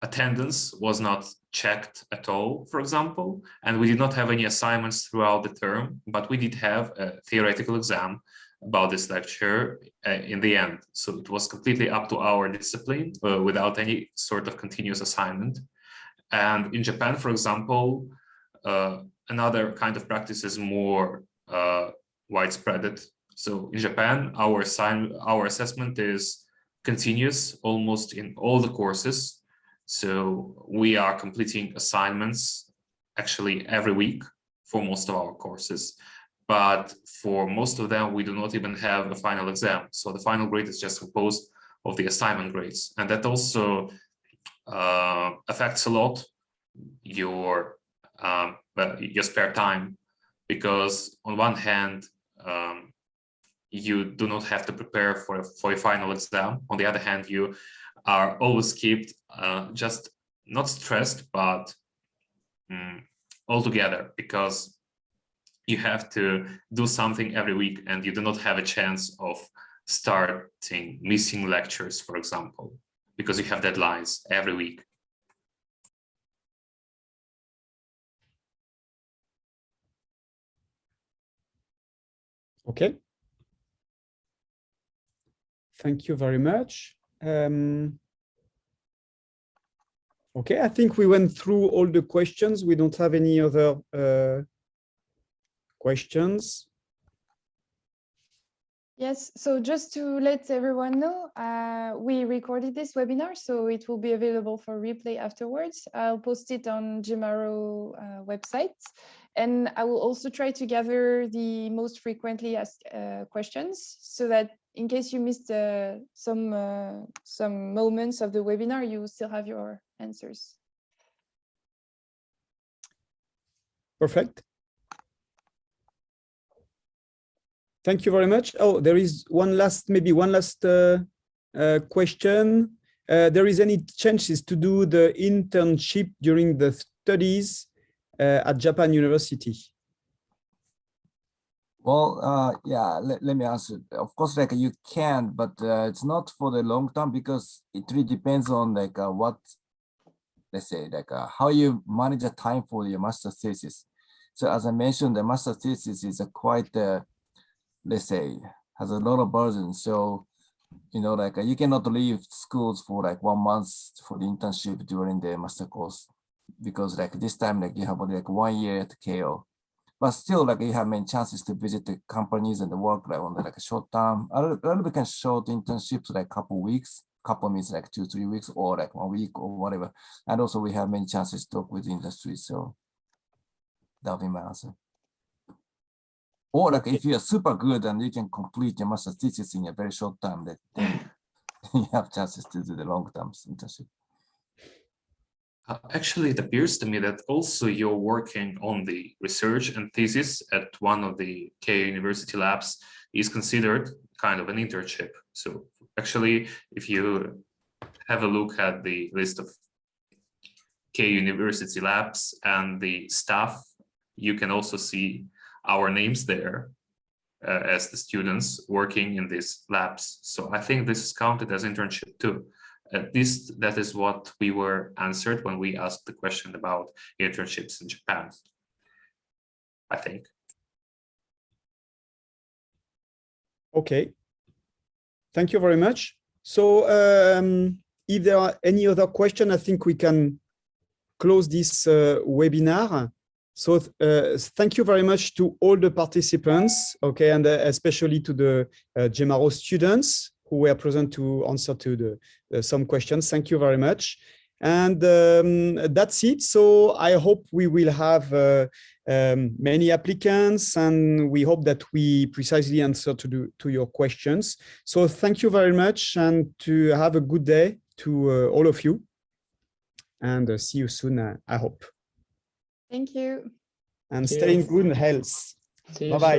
attendance was not checked at all, for example, and we did not have any assignments throughout the term, but we did have a theoretical exam about this lecture in the end. So it was completely up to our discipline without any sort of continuous assignment. And in Japan, for example, another kind of practice is more widespread. So in Japan, our assessment is continuous almost in all the courses. So we are completing assignments actually every week for most of our courses. But for most of them, we do not even have a final exam. So the final grade is just composed of the assignment grades. And that also affects a lot your spare time, because on one hand, you do not have to prepare for a final exam. On the other hand, you are always kept just not stressed, but altogether, because you have to do something every week and you do not have a chance of starting missing lectures, for example, because you have deadlines every week. Okay. Thank you very much. Okay, I think we went through all the questions. We don't have any other questions? Yes, so just to let everyone know, we recorded this webinar, so it will be available for replay afterwards. I'll post it on JEMARO website, and I will also try to gather the most frequently asked questions, so that in case you missed some moments of the webinar, you still have your answers. Perfect. Thank you very much. Oh, there is maybe one last question. There is any chances to do the internship during the studies at Japan University? Well, yeah, let me answer. Of course, like you can, but it's not for the long term because it really depends on like what, let's say, like how you manage the time for your master thesis. So as I mentioned, the master thesis is a quite, let's say, has a lot of burden. So, you know, like you cannot leave schools for like 1 month for the internship during the master course, because like this time, like you have like 1 year at Keio. But still, like you have many chances to visit the companies and the work like on the like a short term, a little bit short internships, like couple weeks, couple means like 2-3 weeks or like 1 week or whatever. And also we have many chances to talk with the industry. So that'll be my answer. Or like if you are super good and you can complete your master's thesis in a very short time, then you have chances to do the long term internship. Actually, it appears to me that also you're working on the research and thesis at one of the Keio University labs is considered kind of an internship. So actually, if you have a look at the list of Keio University labs and the staff, you can also see our names there as the students working in these labs. So I think this is counted as internship too. At least that is what we were answered when we asked the question about internships in Japan, I think. Okay. Thank you very much. So if there are any other questions, I think we can close this webinar. So thank you very much to all the participants, okay, and especially to the JEMARO students who were present to answer to some questions. Thank you very much. And that's it. So I hope we will have many applicants, and we hope that we precisely answer to your questions. So thank you very much, and to have a good day to all of you. And see you soon, I hope. Thank you. And stay in good health. Bye-bye.